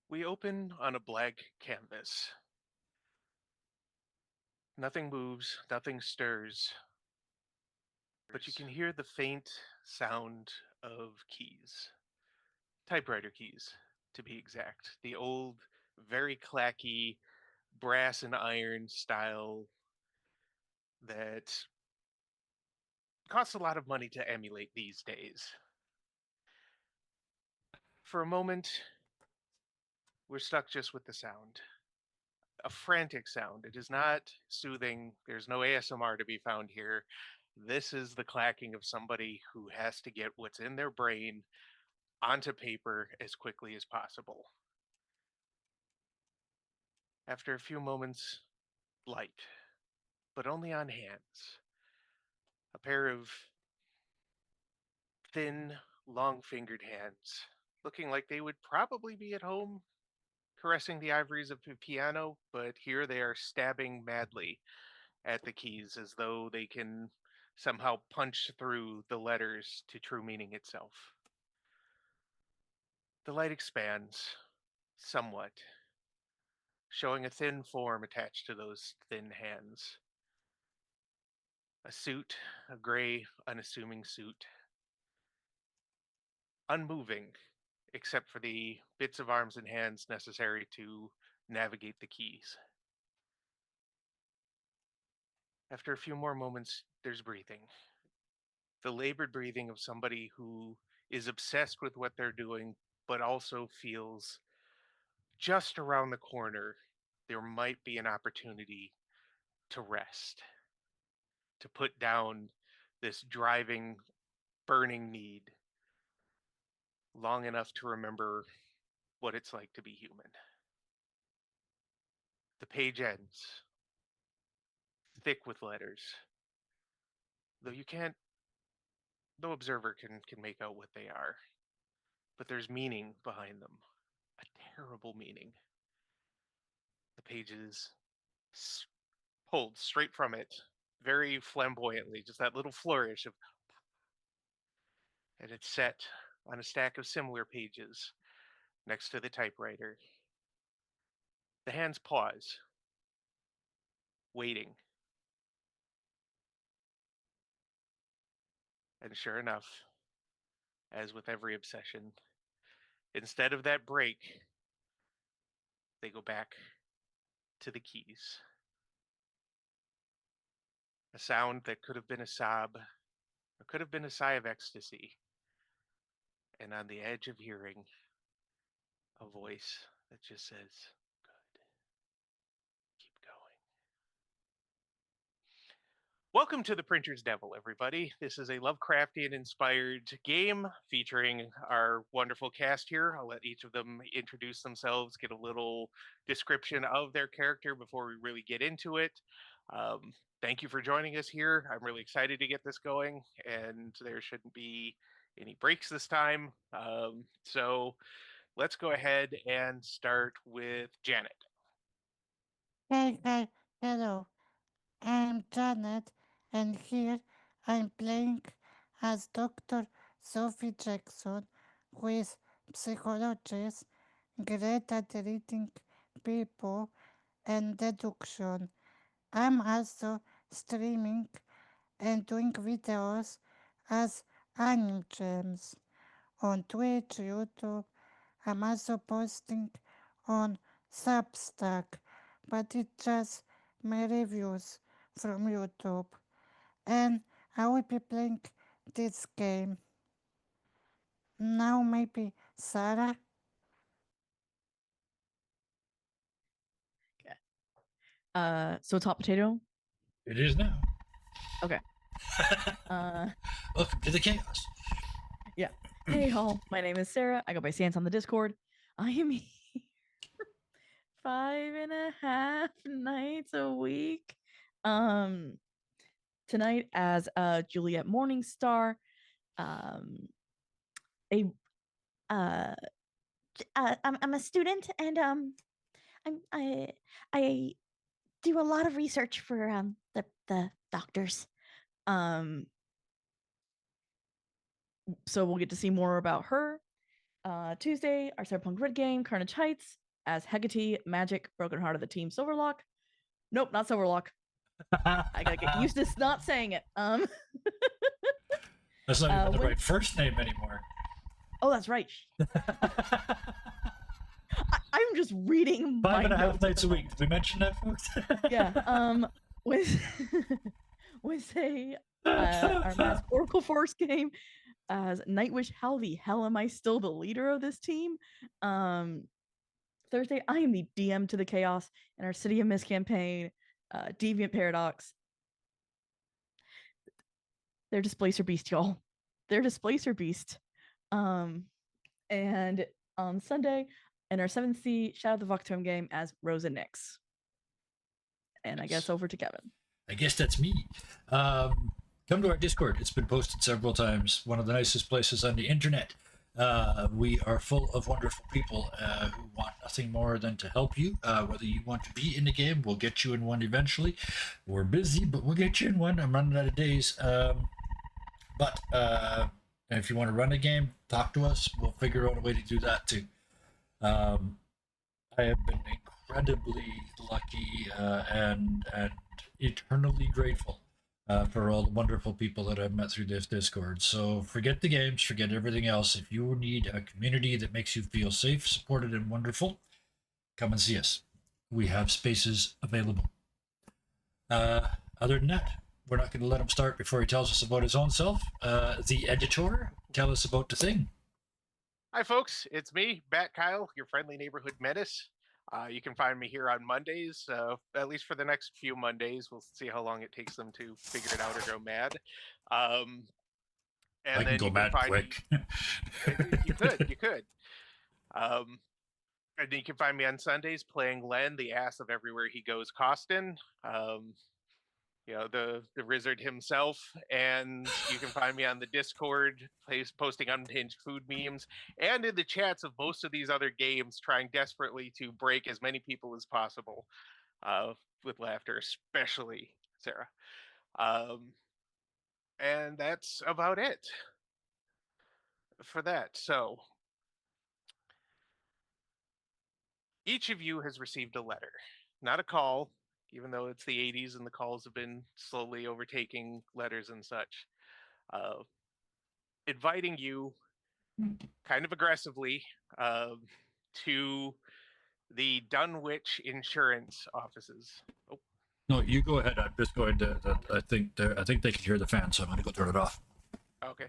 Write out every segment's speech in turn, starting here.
We open on a blank canvas. Nothing moves, nothing stirs, but you can hear the faint sound of keys. Typewriter keys, to be exact. The old, very clacky brass and iron style that costs a lot of money to emulate these days. For a moment, we're stuck just with the sound. A frantic sound. It is not soothing. There's no ASMR to be found here. This is the clacking of somebody who has to get what's in their brain onto paper as quickly as possible. After a few moments, light, but only on hands. A pair of thin, long fingered hands, looking like they would probably be at home caressing the ivories of a piano, but here they are stabbing madly at the keys as though they can somehow punch through the letters to true meaning itself. The light expands somewhat, showing a thin form attached to those thin hands. A suit, a gray, unassuming suit, unmoving except for the bits of arms and hands necessary to navigate the keys. After a few more moments, there's breathing. The labored breathing of somebody who is obsessed with what they're doing, but also feels just around the corner there might be an opportunity to rest, to put down this driving, burning need long enough to remember what it's like to be human. The page ends, thick with letters, though you can't, no observer can make out what they are, but there's meaning behind them, a terrible meaning. The pages pulled straight from it, very flamboyantly, just that little flourish of, and it's set on a stack of similar pages next to the typewriter. The hands pause, waiting, and sure enough, as with every obsession, instead of that break, they go back to the keys. A sound that could have been a sob, or could have been a sigh of ecstasy, and on the edge of hearing, a voice that just says, "Good, keep going." Welcome to the Printer's Devil, everybody. This is a Lovecraftian inspired game featuring our wonderful cast here. I'll let each of them introduce themselves, get a little description of their character before we really get into it. Um, Thank you for joining us here. I'm really excited to get this going, and there shouldn't be any breaks this time. So let's go ahead and start with Janet. Hey, hello. I'm Janet, and here I'm playing as Dr. Sophie Jackson, who is psychologist, great at reading people and deduction. I'm also streaming and doing videos as Anime Gems on Twitch, YouTube. I'm also posting on Substack, but it's just my reviews from YouTube. And I will be playing this game. Now maybe Sarah? Okay. So it's hot potato. It is now. Okay. Welcome to the chaos. Yeah. Hey, all. My name is Sarah. I go by Sans on the Discord. I am here 5.5 nights a week. Tonight as Juliet Morningstar. A I'm a student and I do a lot of research for the doctors. Um so we'll get to see more about her. Tuesday, our Cyberpunk Grid game, Carnage Heights, as Hecate, Magic, Broken Heart of the Team Silverlock. Nope, not Silverlock. I gotta get used to not saying it. That's not even the when- right first name anymore. Oh, that's right. I'm just reading 5.5 nights a week. Did we mention that, folks? Yeah. With our Mask Oracle Force game as Nightwish. How the hell am I still the leader of this team? Thursday, I am the DM to the Chaos in our City of Mist campaign. Deviant Paradox. They're Displacer Beast, y'all. They're Displacer Beast. And on Sunday, in our 7th C Shadow of the Voctome game as Rosa Nix. And I guess over to Kevin. I guess that's me. Come to our Discord. It's been posted several times. One of the nicest places on the internet. We are full of wonderful people who want nothing more than to help you. Whether you want to be in the game, we'll get you in one eventually. We're busy, but we'll get you in one. I'm running out of days. But if you want to run a game, talk to us. We'll figure out a way to do that too. I have been incredibly lucky and eternally grateful for all the wonderful people that I've met through this Discord. So forget the games, forget everything else. If you need a community that makes you feel safe, supported, and wonderful, come and see us. We have spaces available. Other than that, we're not going to let him start before he tells us about his own self. The editor, tell us about the thing. Hi, folks. It's me, Bat Kyle, your friendly neighborhood menace. You can find me here on Mondays, at least for the next few Mondays. We'll see how long it takes them to figure it out or go mad. And I then can go you mad find quick. you could. And you can find me on Sundays playing Len, the ass of everywhere he goes, Costin. The wizard himself. And you can find me on the Discord, posting unhinged food memes, and in the chats of most of these other games, trying desperately to break as many people as possible with laughter, especially Sarah. And that's about it for that. So each of you has received a letter, not a call, even though it's the 80s and the calls have been slowly overtaking letters and such, inviting you kind of aggressively to the Dunwich insurance offices. Oh, No, you go ahead. I'm just going to. I think they can hear the fan, so I'm going to go turn it off. okay.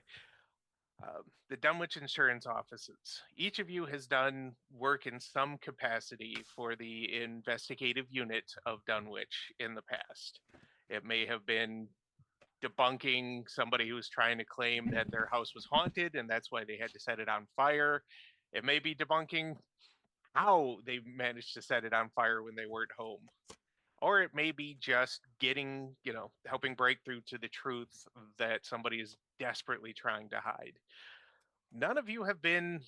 The Dunwich insurance offices. Each of you has done work in some capacity for the investigative unit of Dunwich in the past. It may have been debunking somebody who was trying to claim that their house was haunted and that's why they had to set it on fire. It may be debunking how they managed to set it on fire when they weren't home. Or it may be just getting, helping break through to the truth that somebody is desperately trying to hide. None of you have been,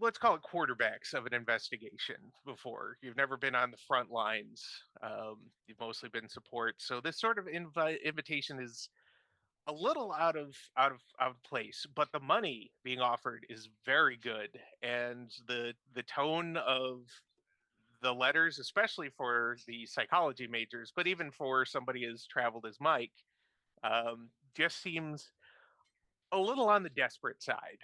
let's call it quarterbacks of an investigation before. You've never been on the front lines. You've mostly been support. So this sort of invitation is a little out of place, but the money being offered is very good, and the tone of the letters, especially for the psychology majors, but even for somebody as traveled as Mike, just seems a little on the desperate side.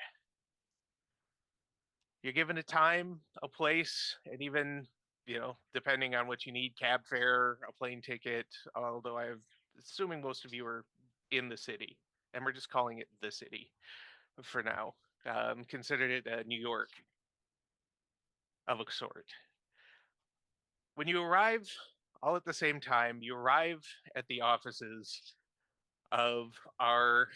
You're given a time, a place, and even, depending on what you need, cab fare, a plane ticket, although assuming most of you are in the city, and we're just calling it the city for now. Considered it New York of a sort. When you arrive, all at the same time, you arrive at the offices of our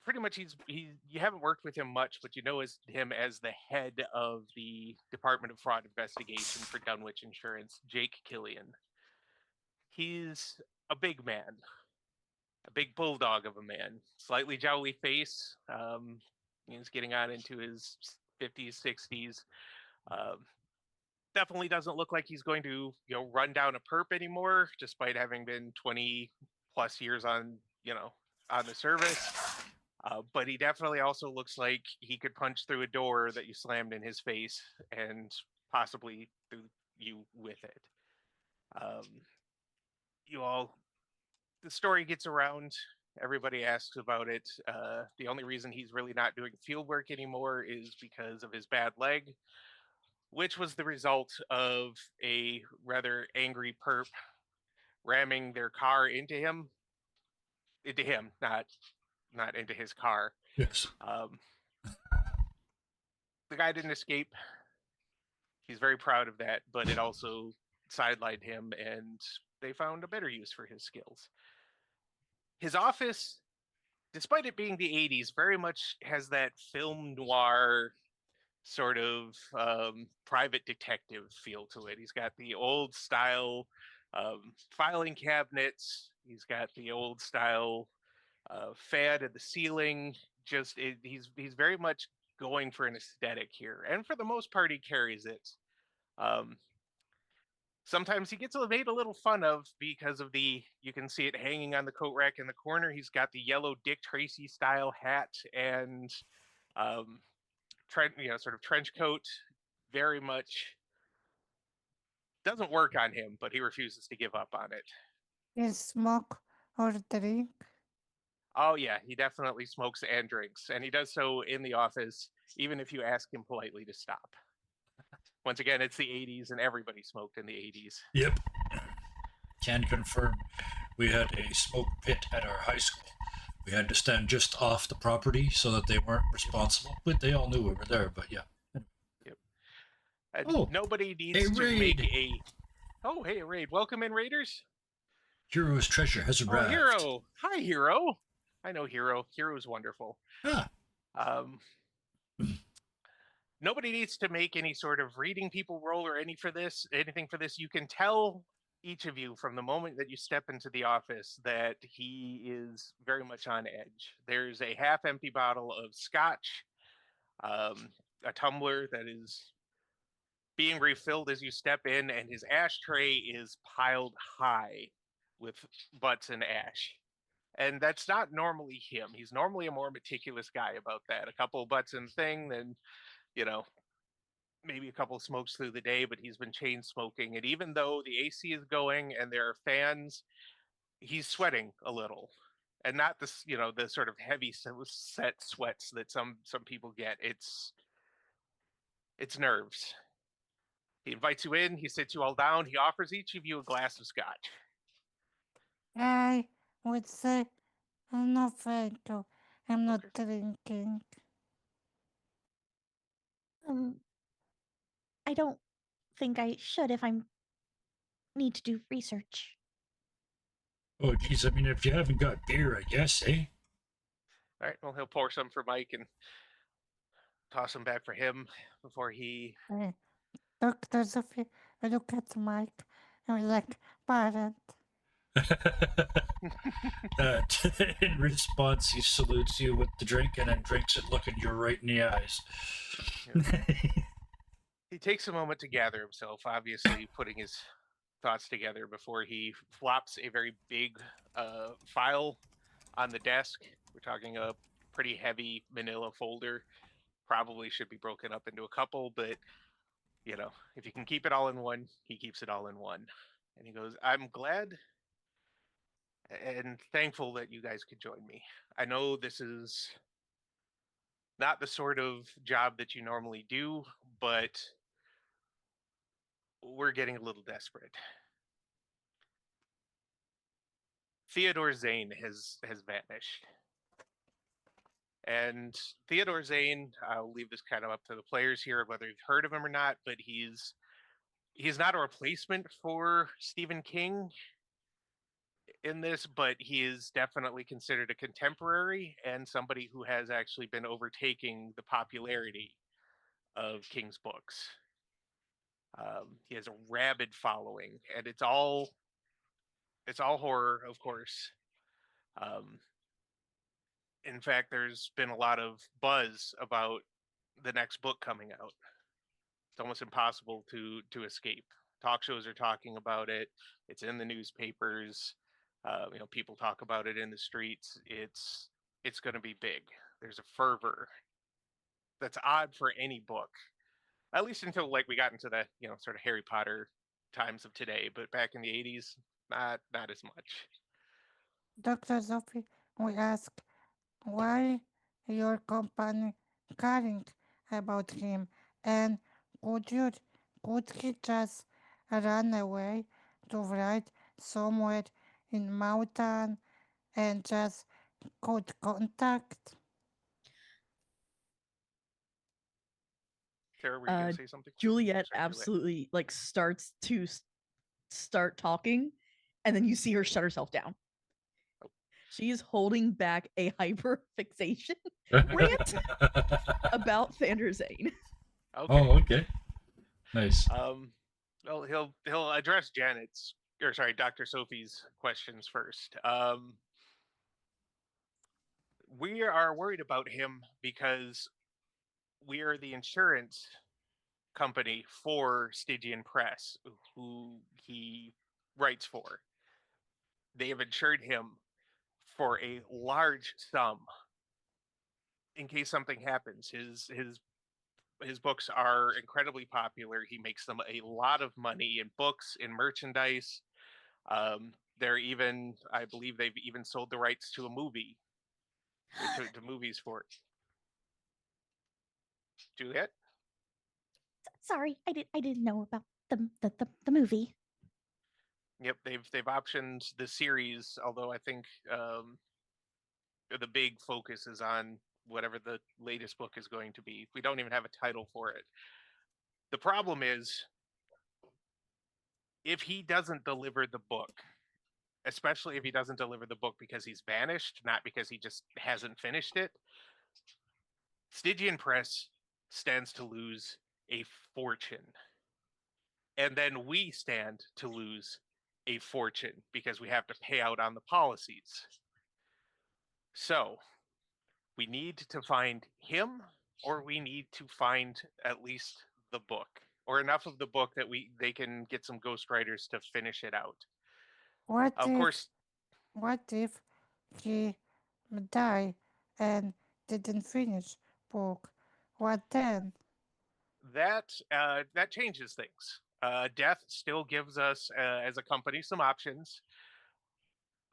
pretty much you haven't worked with him much, but you know him as the head of the Department of Fraud Investigation for Dunwich Insurance, Jake Killian. He's a big man, a big bulldog of a man, slightly jowly face. He's getting on into his 50s, 60s. Definitely doesn't look like he's going to, run down a perp anymore, despite having been 20 plus years on the service. But he definitely also looks like he could punch through a door that you slammed in his face and possibly through you with it. Um, you all, the story gets around. Everybody asks about it. The only reason he's really not doing field work anymore is because of his bad leg, which was the result of a rather angry perp ramming their car into him, not into his car. Yes. The guy didn't escape. He's very proud of that, but it also sidelined him, and they found a better use for his skills. His office, despite it being the 80s, very much has that film noir sort of private detective feel to it. He's got the old style filing cabinets. He's got the old style fan at the ceiling. He's very much going for an aesthetic here, and for the most part, he carries it. Um, Sometimes he gets made a little fun of because of you can see it hanging on the coat rack in the corner. He's got the yellow Dick Tracy style hat and um, sort of trench coat. Very much doesn't work on him, but he refuses to give up on it. Is smoke or drink? Oh yeah, he definitely smokes and drinks, and he does so in the office, even if you ask him politely to stop. Once again, it's the 80s, and everybody smoked in the 80s. Yep. Can confirm. We had a smoke pit at our high school. We had to stand just off the property so that they weren't responsible, but they all knew we were there. But yeah. Yep. And Oh, nobody needs a to raid. make a. Oh, hey, a raid! Welcome in, Raiders. Hero's treasure has Oh, arrived. Hero! Hi, Hero. I know Hero. Hero's wonderful. Ah, Nobody needs to make any sort of reading people roll or anything for this. You can tell each of you from the moment that you step into the office that he is very much on edge. There's a half empty bottle of scotch, a tumbler that is being refilled as you step in, and his ashtray is piled high with butts and ash. And that's not normally him. He's normally a more meticulous guy about that. A couple of butts in thing, then, you know, maybe a couple of smokes through the day, but he's been chain smoking. And even though the AC is going and there are fans, he's sweating a little. And not this, the sort of heavy set sweats that some people get. It's nerves. He invites you in, he sits you all down, he offers each of you a glass of scotch. I would say no, thank you. I'm not drinking. I don't think I should if I'm need to do research. oh, geez. I mean, if you haven't got beer, I guess, eh? All right, well, he'll pour some for Mike and toss them back for him before he. Dr. Sophie, look at Mike and we're like, parent. In response, he salutes you with the drink and then drinks it, looking you right in the eyes. He takes a moment to gather himself, obviously putting his thoughts together before he flops a very big file on the desk. We're talking a pretty heavy manila folder. Probably should be broken up into a couple, but if you can keep it all in one, he keeps it all in one. And he goes, I'm glad and thankful that you guys could join me. I know this is not the sort of job that you normally do, but we're getting a little desperate. Theodore Zane has vanished. And Theodore Zane, I'll leave this kind of up to the players here, whether you've heard of him or not, but he's not a replacement for Stephen King in this, but he is definitely considered a contemporary and somebody who has actually been overtaking the popularity of King's books. He has a rabid following, and it's all horror, of course. In fact, there's been a lot of buzz about the next book coming out. It's almost impossible to escape. Talk shows are talking about it. It's in the newspapers. People talk about it in the streets. It's it's going to be big. There's a fervor that's odd for any book, at least until like we got into the sort of Harry Potter times of today. But back in the '80s, not as much. Dr. Sophie, we ask why your company caring about him, and could you could he just run away to write somewhere in mountain and just could contact? Sarah, were you going to say something? Juliet Sorry, absolutely like starts to start talking, and then you see her shut herself down. Oh. She is holding back a hyperfixation rant about Thander Zane. Okay. Oh, okay. Nice. Well, he'll address Dr. Sophie's questions first. We are worried about him because we are the insurance company for Stygian Press, who he writes for. They have insured him for a large sum in case something happens. His books are incredibly popular. He makes them a lot of money in books, in merchandise. They're even, I believe, they've even sold the rights to a movie, to movies for it. Juliet? Sorry, I didn't know about the movie. Yep, they've optioned the series, although I think the big focus is on whatever the latest book is going to be. We don't even have a title for it. The problem is, if he doesn't deliver the book, especially if he doesn't deliver the book because he's vanished, not because he just hasn't finished it, Stygian Press stands to lose a fortune. And then we stand to lose a fortune because we have to pay out on the policies. So we need to find him, or we need to find at least the book, or enough of the book that they can get some ghostwriters to finish it out. What Of if course, he die and didn't finish book? What then? that changes things. Death still gives us, as a company, some options.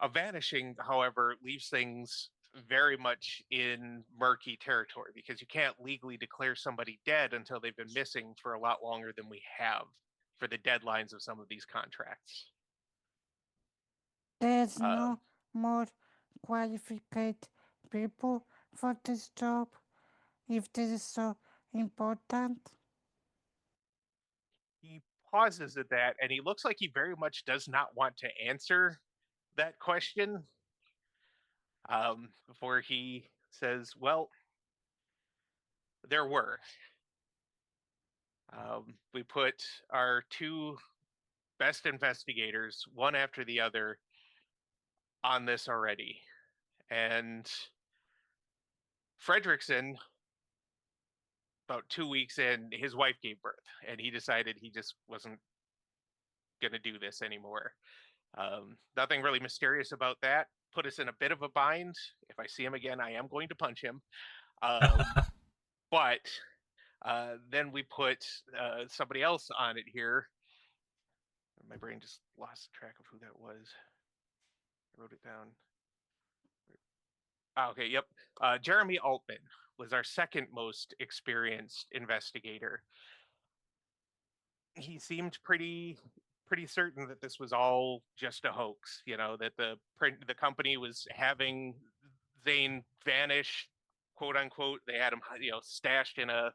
A vanishing, however, leaves things very much in murky territory because you can't legally declare somebody dead until they've been missing for a lot longer than we have for the deadlines of some of these contracts. There's Uh, no more qualified people for this job if this is so important. he pauses at that, and he looks like he very much does not want to answer that question. Before he says, "Well, there were. We put our two best investigators, one after the other, on this already. And Fredrickson, about 2 weeks in, his wife gave birth, and he decided he just wasn't going to do this anymore. Nothing really mysterious about that. Put us in a bit of a bind. If I see him again, I am going to punch him. But then we put somebody else on it here. My brain just lost track of who that was. I wrote it down. Okay, yep. Jeremy Altman was our second most experienced investigator. He seemed pretty certain that this was all just a hoax, that the company was having Zane vanish, quote unquote. They had him, stashed in a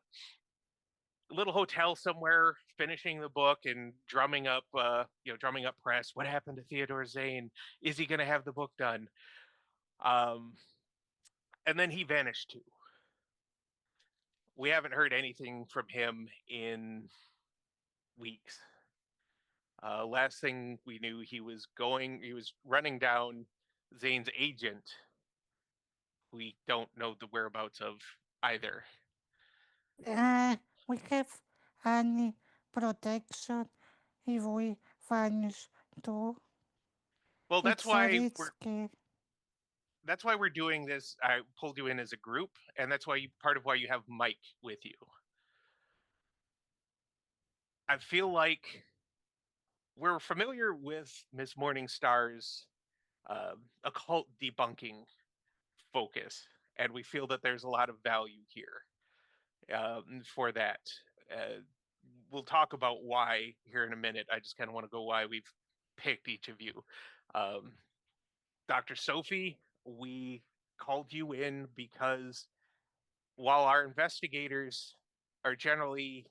little hotel somewhere, finishing the book and drumming up press. What happened to Theodore Zane? Is he going to have the book done? And then he vanished too. We haven't heard anything from him in weeks. Last thing we knew, he was running down Zane's agent. We don't know the whereabouts of either. We have any protection if we vanish too. Well, It's so risky. that's why we're doing this. I pulled you in as a group, and that's why part of why you have Mike with you. I feel like we're familiar with Miss Morningstar's occult debunking focus, and we feel that there's a lot of value here for that. Uh, we'll talk about why here in a minute. I just kind of want to go why we've picked each of you. Um, Dr. Sophie, we called you in because while our investigators are generally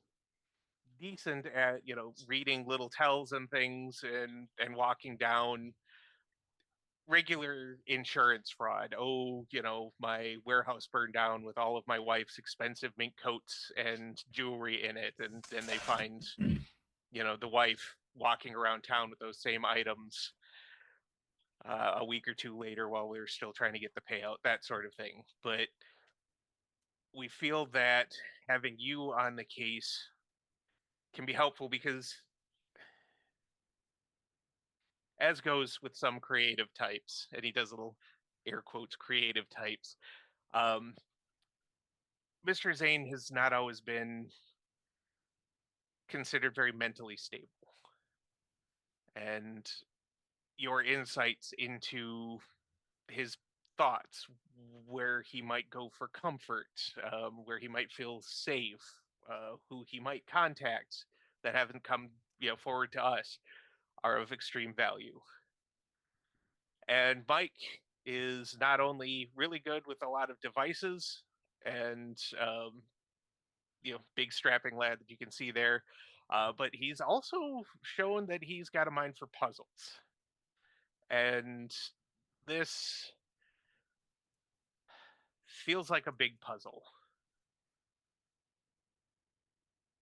decent at reading little tells and things and walking down regular insurance fraud. Oh, my warehouse burned down with all of my wife's expensive mink coats and jewelry in it, and then they find the wife walking around town with those same items a week or two later while we were still trying to get the payout, that sort of thing. But we feel that having you on the case can be helpful because, as goes with some creative types, and he does little air quotes creative types, um, Mr. Zane has not always been considered very mentally stable. And your insights into his thoughts, where he might go for comfort, where he might feel safe, who he might contact that haven't come forward to us, are of extreme value. And Mike is not only really good with a lot of devices and big strapping lad that you can see there, but he's also shown that he's got a mind for puzzles. And this feels like a big puzzle.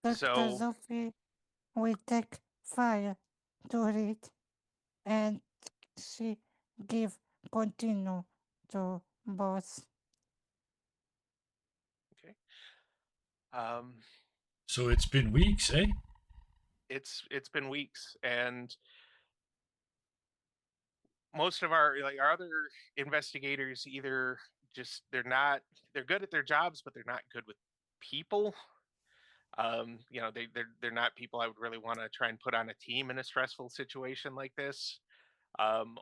Dr. So, Sophie will take fire to read, and she give continue to boss. okay. Um, So it's been weeks, eh? it's been weeks, and most of our other investigators either just they're good at their jobs, but they're not good with people. They're not people I would really want to try and put on a team in a stressful situation like this.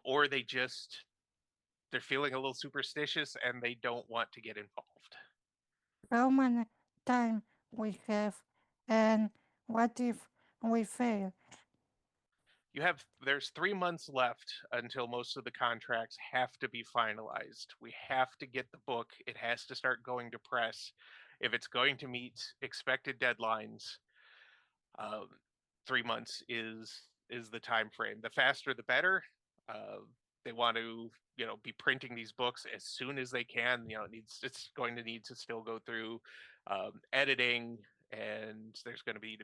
Or they're feeling a little superstitious and they don't want to get involved. How many time we have, and what if we fail? There's 3 months left until most of the contracts have to be finalized. We have to get the book. It has to start going to press. If it's going to meet expected deadlines, um, 3 months is the time frame. The faster, the better. Uh, they want to, be printing these books as soon as they can. It's going to need to still go through editing, and there's going to be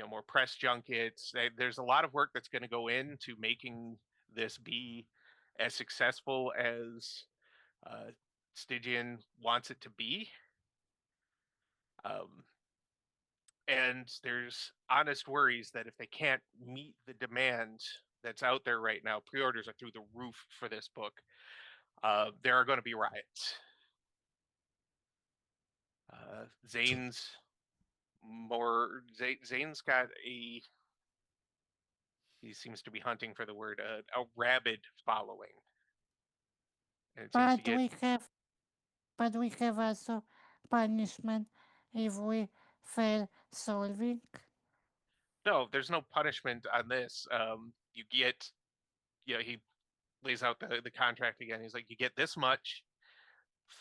more press junkets. There's a lot of work that's going to go into making this be as successful as Stygian wants it to be. Um, and there's honest worries that if they can't meet the demand that's out there right now, pre-orders are through the roof for this book. There are going to be riots. Zane's Zane's got he seems to be hunting for the word a rabid following, and it seems to But get we have also punishment if we fail solving. no. There's no punishment on this. You get he lays out the contract again. He's like, you get this much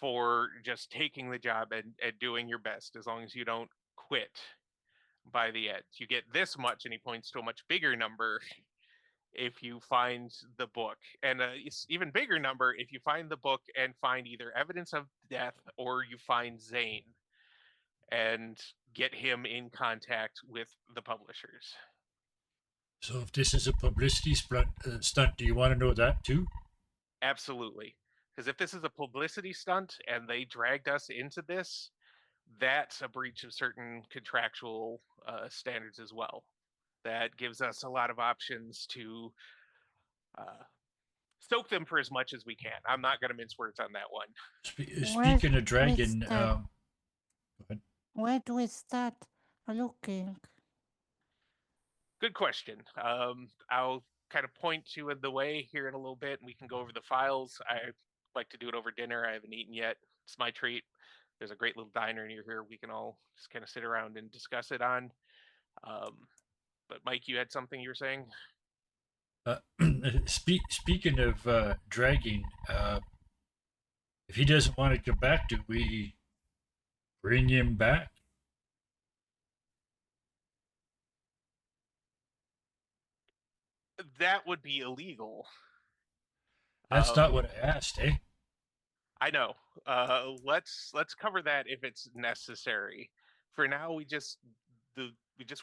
for just taking the job and doing your best, as long as you don't quit by the end. You get this much, and he points to a much bigger number if you find the book, and even bigger number if you find the book and find either evidence of death or you find Zane and get him in contact with the publishers. So if this is a publicity stunt, do you want to know that too? Absolutely. Because if this is a publicity stunt and they dragged us into this, that's a breach of certain contractual standards as well. That gives us a lot of options to soak them for as much as we can. I'm not going to mince words on that one. Speaking of dragon, Mr. go ahead. Where do we start looking? Good question. I'll kind of point you in the way here in a little bit, and we can go over the files. I like to do it over dinner. I haven't eaten yet. It's my treat. There's a great little diner near here. We can all just kind of sit around and discuss it on. But Mike, you had something you were saying? Speaking of dragging, if he doesn't want to come back, do we bring him back? That would be illegal. That's not what I asked, eh? I know. Let's cover that if it's necessary. For now, we just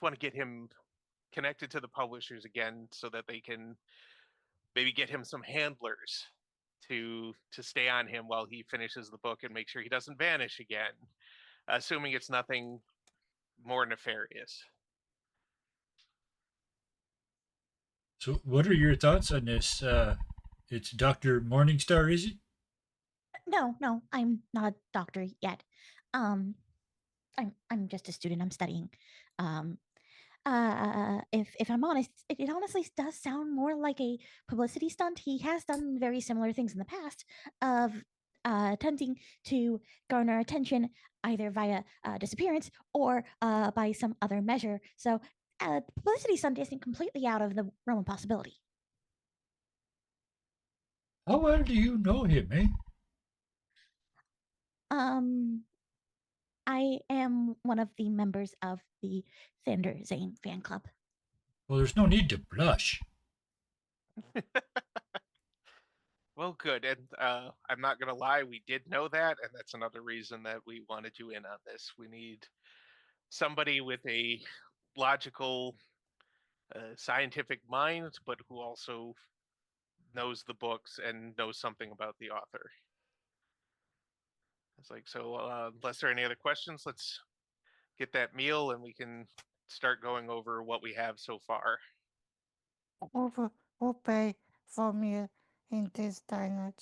want to get him connected to the publishers again, so that they can maybe get him some handlers to stay on him while he finishes the book and make sure he doesn't vanish again, assuming it's nothing more nefarious. So, what are your thoughts on this? It's Dr. Morningstar, is it? No, I'm not a doctor yet. I'm just a student. I'm studying. Um, if I'm honest, it honestly does sound more like a publicity stunt. He has done very similar things in the past of attempting to garner attention either via disappearance or by some other measure. So, publicity stunt isn't completely out of the realm of possibility. How well do you know him, eh? I am one of the members of the Thunder Zane fan club. Well, there's no need to blush. Well, good. And I'm not going to lie, we did know that. And that's another reason that we wanted you in on this. We need somebody with a logical, scientific mind, but who also knows the books and knows something about the author. It's like, so unless there are any other questions, let's get that meal and we can start going over what we have so far. Who pay for meal in this diner?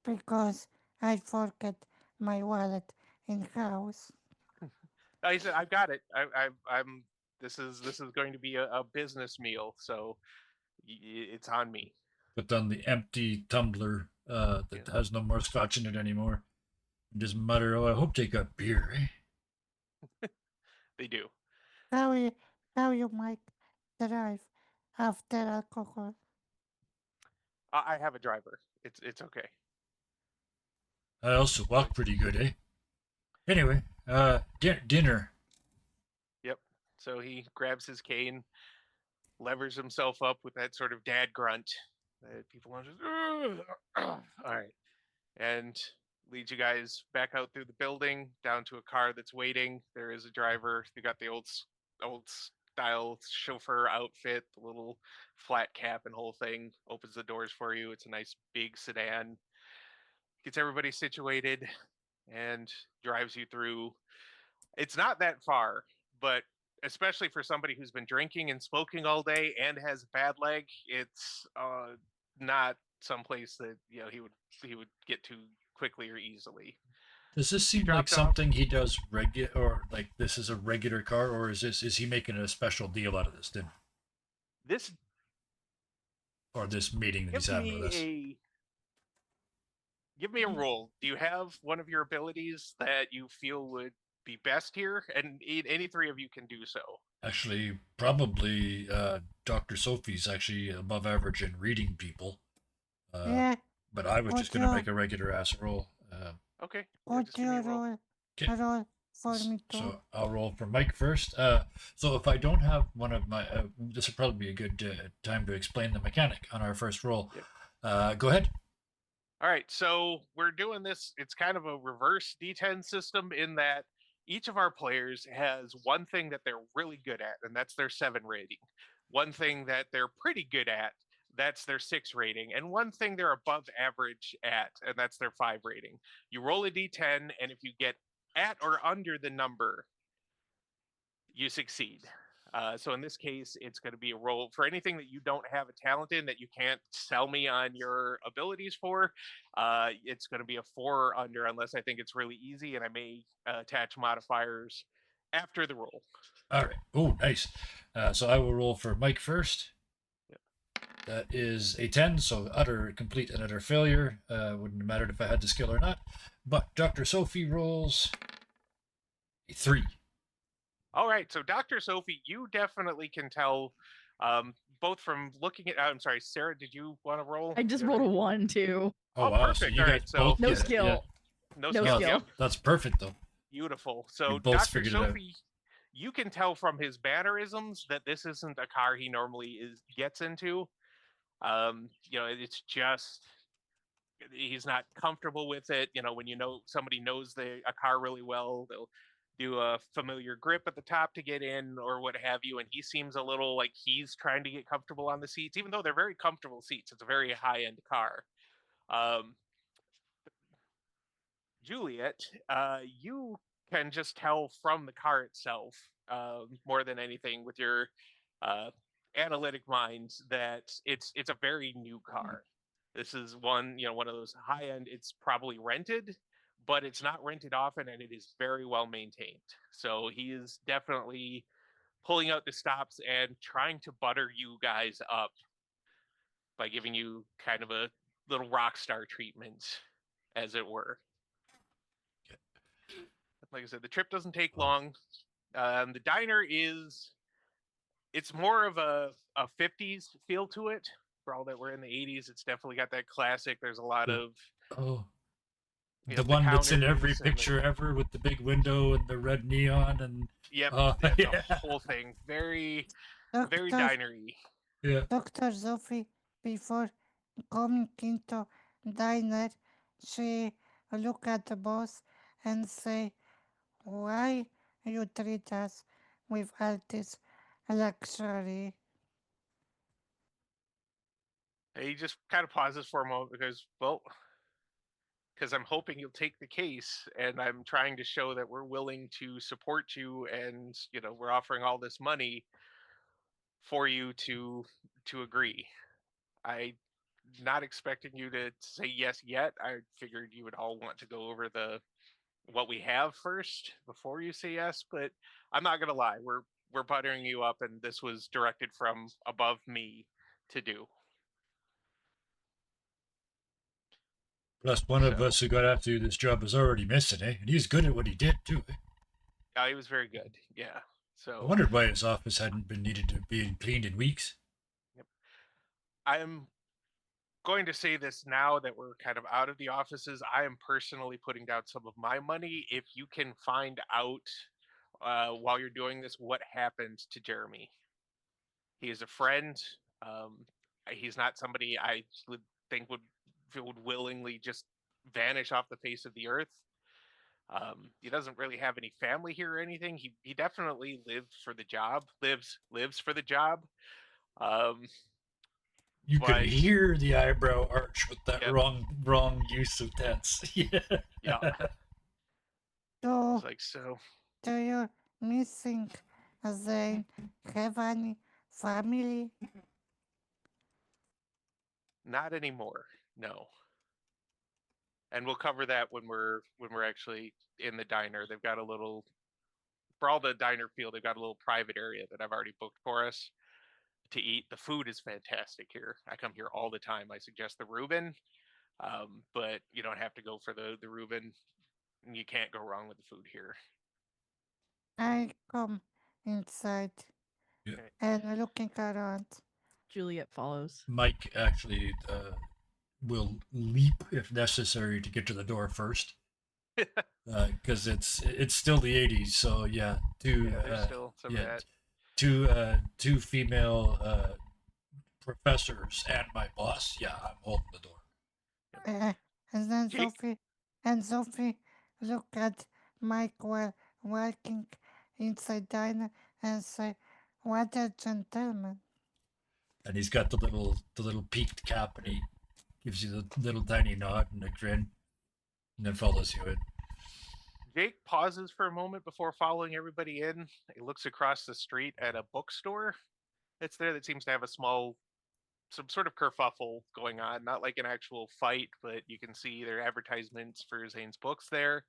Because I forget my wallet in house. I said, I've got it. I'm. This is going to be a business meal, so it's on me. Put down the empty tumbler that Yeah. has no more scotch in it anymore. And just mutter, oh, I hope they got beer, eh? They do. How you might drive after alcohol? I have a driver. It's okay. I also walk pretty good, eh? Anyway, dinner. Yep. So he grabs his cane, levers himself up with that sort of dad grunt that people are just. All right, and leads you guys back out through the building down to a car that's waiting. There is a driver. They got the old style chauffeur outfit, the little flat cap and whole thing. Opens the doors for you. It's a nice big sedan. Gets everybody situated and drives you through. It's not that far, but especially for somebody who's been drinking and smoking all day and has a bad leg, it's not someplace that he would get to quickly or easily. Does this seem like Dropped off. something he does regular, or like this is a regular car, or is he making a special deal out of this dinner This or this meeting that give he's having with us? Give me a roll. Do you have one of your abilities that you feel would be best here? And any three of you can do so. Actually, probably Dr. Sophie's actually above average in reading people. Yeah, But I was just going to make a regular ass roll. Okay. Yeah, would just give me you a roll. roll for me too? So I'll roll for Mike first. So if I don't have one of my, this would probably be a good time to explain the mechanic on our first roll. Yep. Go ahead. All right, so we're doing this. It's kind of a reverse D10 system in that each of our players has one thing that they're really good at, and that's their 7 rating. One thing that they're pretty good at, that's their 6 rating. And one thing they're above average at, and that's their 5 rating. You roll a D10, and if you get at or under the number, you succeed. So in this case, it's going to be a roll for anything that you don't have a talent in that you can't sell me on your abilities for. It's going to be a 4 or under unless I think it's really easy, and I may attach modifiers after the roll. All right. Oh, nice. So I will roll for Mike first. Yep. That is a 10, so complete and utter failure. Wouldn't have mattered if I had the skill or not. But Dr. Sophie rolls a 3. All right, so Dr. Sophie, you definitely can tell, both from looking at. I'm sorry, Sarah, did you want to roll? I just rolled a 1 too. Oh, Oh, wow. perfect. So you All guys right, so both No get it. skill. Yeah. no No skill. skill. Yep, That's perfect, though. beautiful. So both Dr. figured it out. Sophie, you can tell from his mannerisms that this isn't a car he normally gets into. It's just he's not comfortable with it. When somebody knows a car really well, they'll do a familiar grip at the top to get in or what have you. And he seems a little like he's trying to get comfortable on the seats, even though they're very comfortable seats. It's a very high end car. Um, Juliet, you can just tell from the car itself, more than anything with your uh, analytic mind, that it's a very new car. This is one of those high end. It's probably rented, but it's not rented often, and it is very well maintained. So he is definitely pulling out the stops and trying to butter you guys up by giving you kind of a little rock star treatment, as it were. Like I said, the trip doesn't take long. The diner it's more of a 50s feel to it. For all that we're in the 80s, it's definitely got that classic. There's a lot of Oh. you The know, one that's in every counters and picture ever with the big window and the red neon and Yep, yeah. the whole thing. Very Doctor, dinery. Yeah. Dr. Sophie, before coming into diner, she look at the boss and say, why you treat us with all this luxury? He just kind of pauses for a moment because I'm hoping you'll take the case, and I'm trying to show that we're willing to support you, and we're offering all this money for you to agree. I not expecting you to say yes yet. I figured you would all want to go over what we have first before you say yes, but I'm not gonna lie, we're buttering you up, and this was directed from above me to do. Plus, one of So, us who got after you this job is already missing, eh? And he's good at what he did, too. Eh? he was very good. Yeah. I So wondered why his office hadn't been needed to be cleaned in weeks. I'm going to say this now that we're kind of out of the offices. I am personally putting down some of my money. If you can find out while you're doing this what happened to Jeremy. He is a friend. Um, he's not somebody I would think would willingly just vanish off the face of the earth. He doesn't really have any family here or anything. He definitely lived for the job. Lives for the job. You could But- hear the eyebrow arch with that Yep. wrong use of tense. Yeah. Yeah. Do, It's like so. do you missing they have any family? Not anymore. No. And we'll cover that when we're actually in the diner. They've got a little for all the diner feel, they've got a little private area that I've already booked for us to eat. The food is fantastic here. I come here all the time. I suggest the Reuben, but you don't have to go for the Reuben. You can't go wrong with the food here. I come inside Yeah. and looking around. Juliet follows. Mike actually will leap if necessary to get to the door first. Because it's still the 80s, so yeah. There's still some of yeah, that. two female professors and my boss. Yeah, I'm holding the door. And then Jake? Sophie look at Mike while walking inside diner and say, what a gentleman. And he's got the little peaked cap, and he gives you the little tiny nod and a grin, and then follows you in. Jake pauses for a moment before following everybody in. He looks across the street at a bookstore that's there that seems to have some sort of kerfuffle going on. Not like an actual fight, but you can see their advertisements for Zane's books there.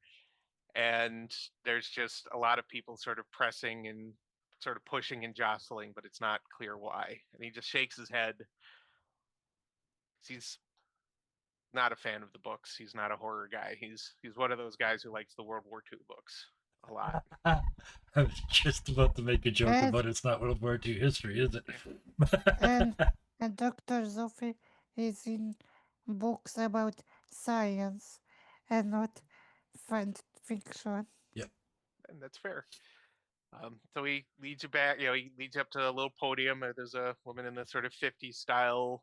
And there's just a lot of people sort of pressing and sort of pushing and jostling, but it's not clear why. And he just shakes his head. He's not a fan of the books. He's not a horror guy. He's one of those guys who likes the World War II books a lot. I was just about to make a joke And- about it's not World War II history, is it? and and Dr. Zofi is in books about science and not fan fiction. And that's fair. So he leads you back. He leads you up to a little podium. There's a woman in the sort of 50s style,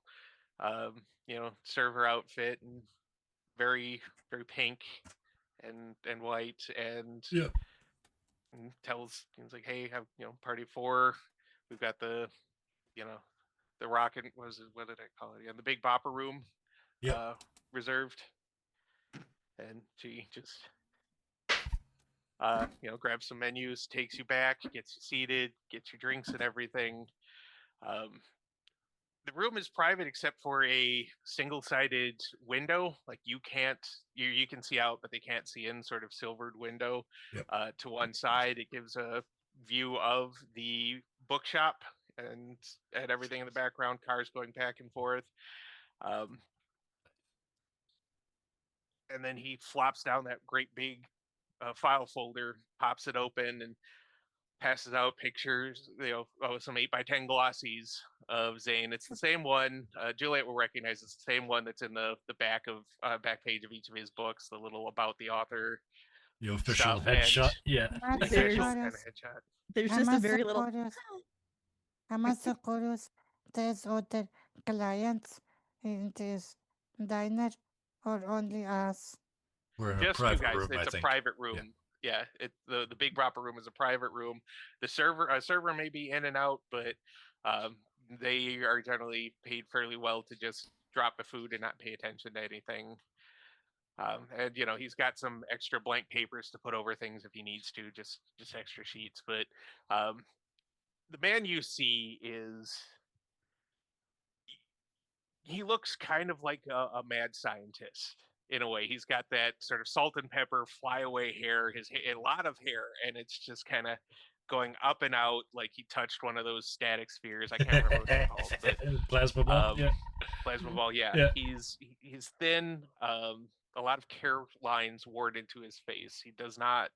server outfit, and very very pink and white, and Yeah. and he's like, hey, have party 4. We've got you know the rocket. What did I call it? Yeah, the Big Bopper room, Yep. reserved. And she just grabs some menus, takes you back, gets you seated, gets your drinks and everything. Um, the room is private except for a single-sided window. Like you can see out, but they can't see in. Sort of silvered window. Yep. To one side, it gives a view of the bookshop and everything in the background. Cars going back and forth. Um, and then he flops down that great big file folder, pops it open, and passes out pictures, of some 8x10 glossies of Zane. It's the same one. Juliet will recognize it's the same one that's in the back page of each of his books. The little about the author The official stuff headshot. and Yeah. the There's- official kind of headshot. There's I'm just a also very little. curious. I'm also curious. There's other clients in this diner or only us? We're in a Just you private guys. room, It's I a think. private room. Yeah, the big proper room is a private room. The server may be in and out, but um, they are generally paid fairly well to just drop the food and not pay attention to anything. And he's got some extra blank papers to put over things if he needs to, just extra sheets. But the man you see he looks kind of like a mad scientist in a way. He's got that sort of salt and pepper flyaway hair, a lot of hair, and it's just kind of going up and out like he touched one of those static spheres. I can't remember what they're called, but Plasma ball. Yeah. plasma ball. Yeah, Yeah. he's thin. A lot of care lines worn into his face. He does not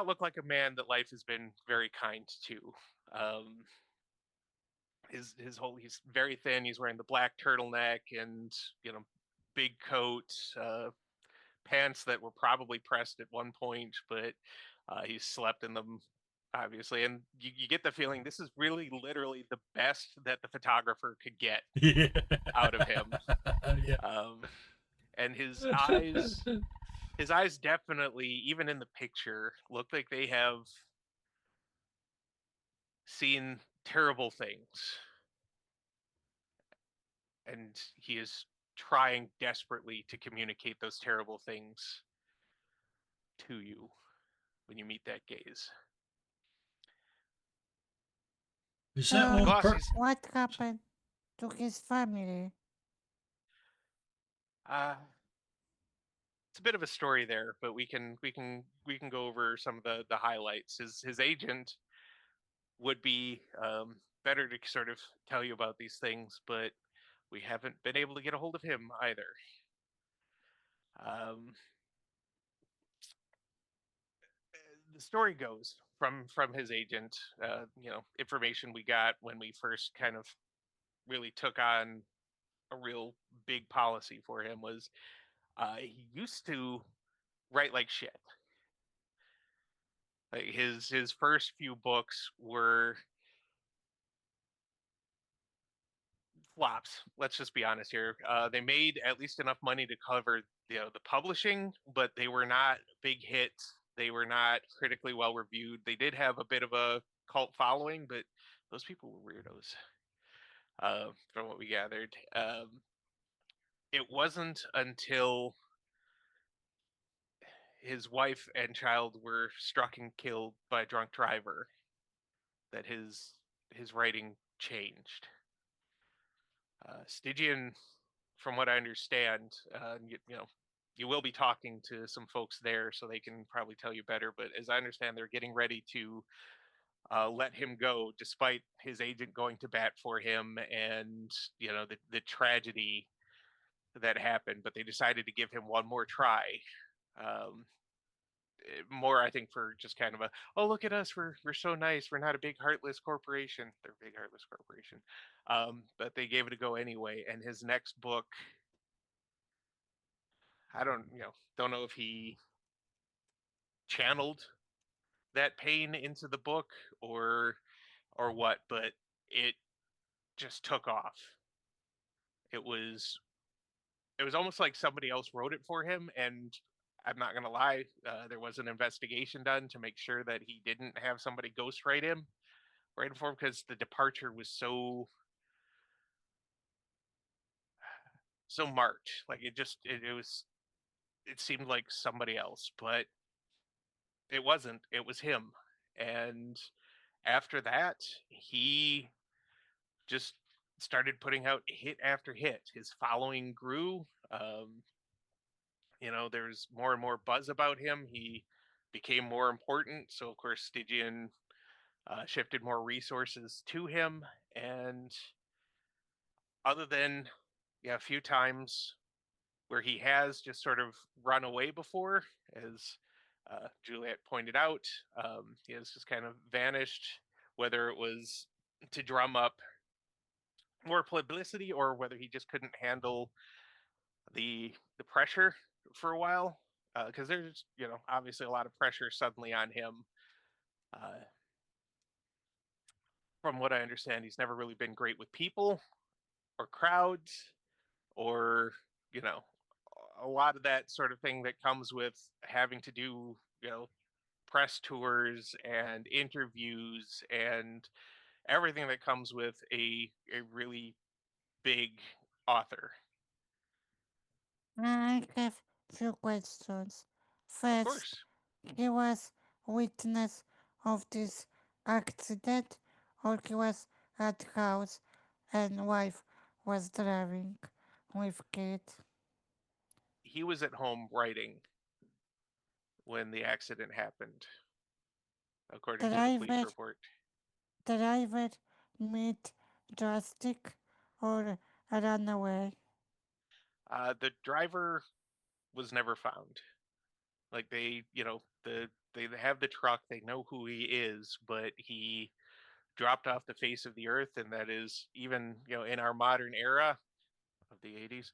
look like a man that life has been very kind to. Um, he's very thin. He's wearing the black turtleneck and big coat, pants that were probably pressed at one point, but he slept in them obviously. And you get the feeling this is really literally the best that the photographer could get Yeah. out of him. Yeah. And his eyes definitely, even in the picture, look like they have seen terrible things. And he is trying desperately to communicate those terrible things to you when you meet that gaze. Is that Uh, one Glossies. What happened to his family? It's a bit of a story there, but we can go over some of the highlights. His agent would be better to sort of tell you about these things, but we haven't been able to get a hold of him either. The story goes from his agent, information we got when we first kind of really took on a real big policy for him was he used to write like shit. Like his first few books were flops. Let's just be honest here. They made at least enough money to cover the publishing, but they were not big hits. They were not critically well reviewed. They did have a bit of a cult following, but those people were weirdos. From what we gathered, it wasn't until his wife and child were struck and killed by a drunk driver, that his writing changed. Stygian, from what I understand, you will be talking to some folks there, so they can probably tell you better. But as I understand, they're getting ready to let him go, despite his agent going to bat for him, and the tragedy that happened. But they decided to give him one more try. Um, More, I think, for just kind of a, oh, look at us, we're so nice, we're not a big heartless corporation. They're a big heartless corporation. But they gave it a go anyway. And his next book, I don't know if he channeled that pain into the book or what, but it just took off. It was almost like somebody else wrote it for him, and I'm not gonna lie, there was an investigation done to make sure that he didn't have somebody ghostwrite him, write it for him, because the departure was so marked. Like it seemed like somebody else, but it wasn't. It was him. And after that, he just started putting out hit after hit. His following grew. There's more and more buzz about him. He became more important. So, of course, Stygian shifted more resources to him. And other than a few times where he has just sort of run away before, as Juliet pointed out, he has just kind of vanished, whether it was to drum up more publicity or whether he just couldn't handle the pressure for a while, because there's obviously a lot of pressure suddenly on him. Uh, from what I understand, he's never really been great with people or crowds or you know a lot of that sort of thing that comes with having to do press tours and interviews and everything that comes with a really big author. I have few questions. Of First, course, he was witness of this accident, or he was at house and wife was driving with kid. he was at home writing when the accident happened, according to the police Driver, report. driver meet drastic or run away. The driver was never found. Like they have the truck, they know who he is, but he dropped off the face of the earth, and that is, even in our modern era of the 80s,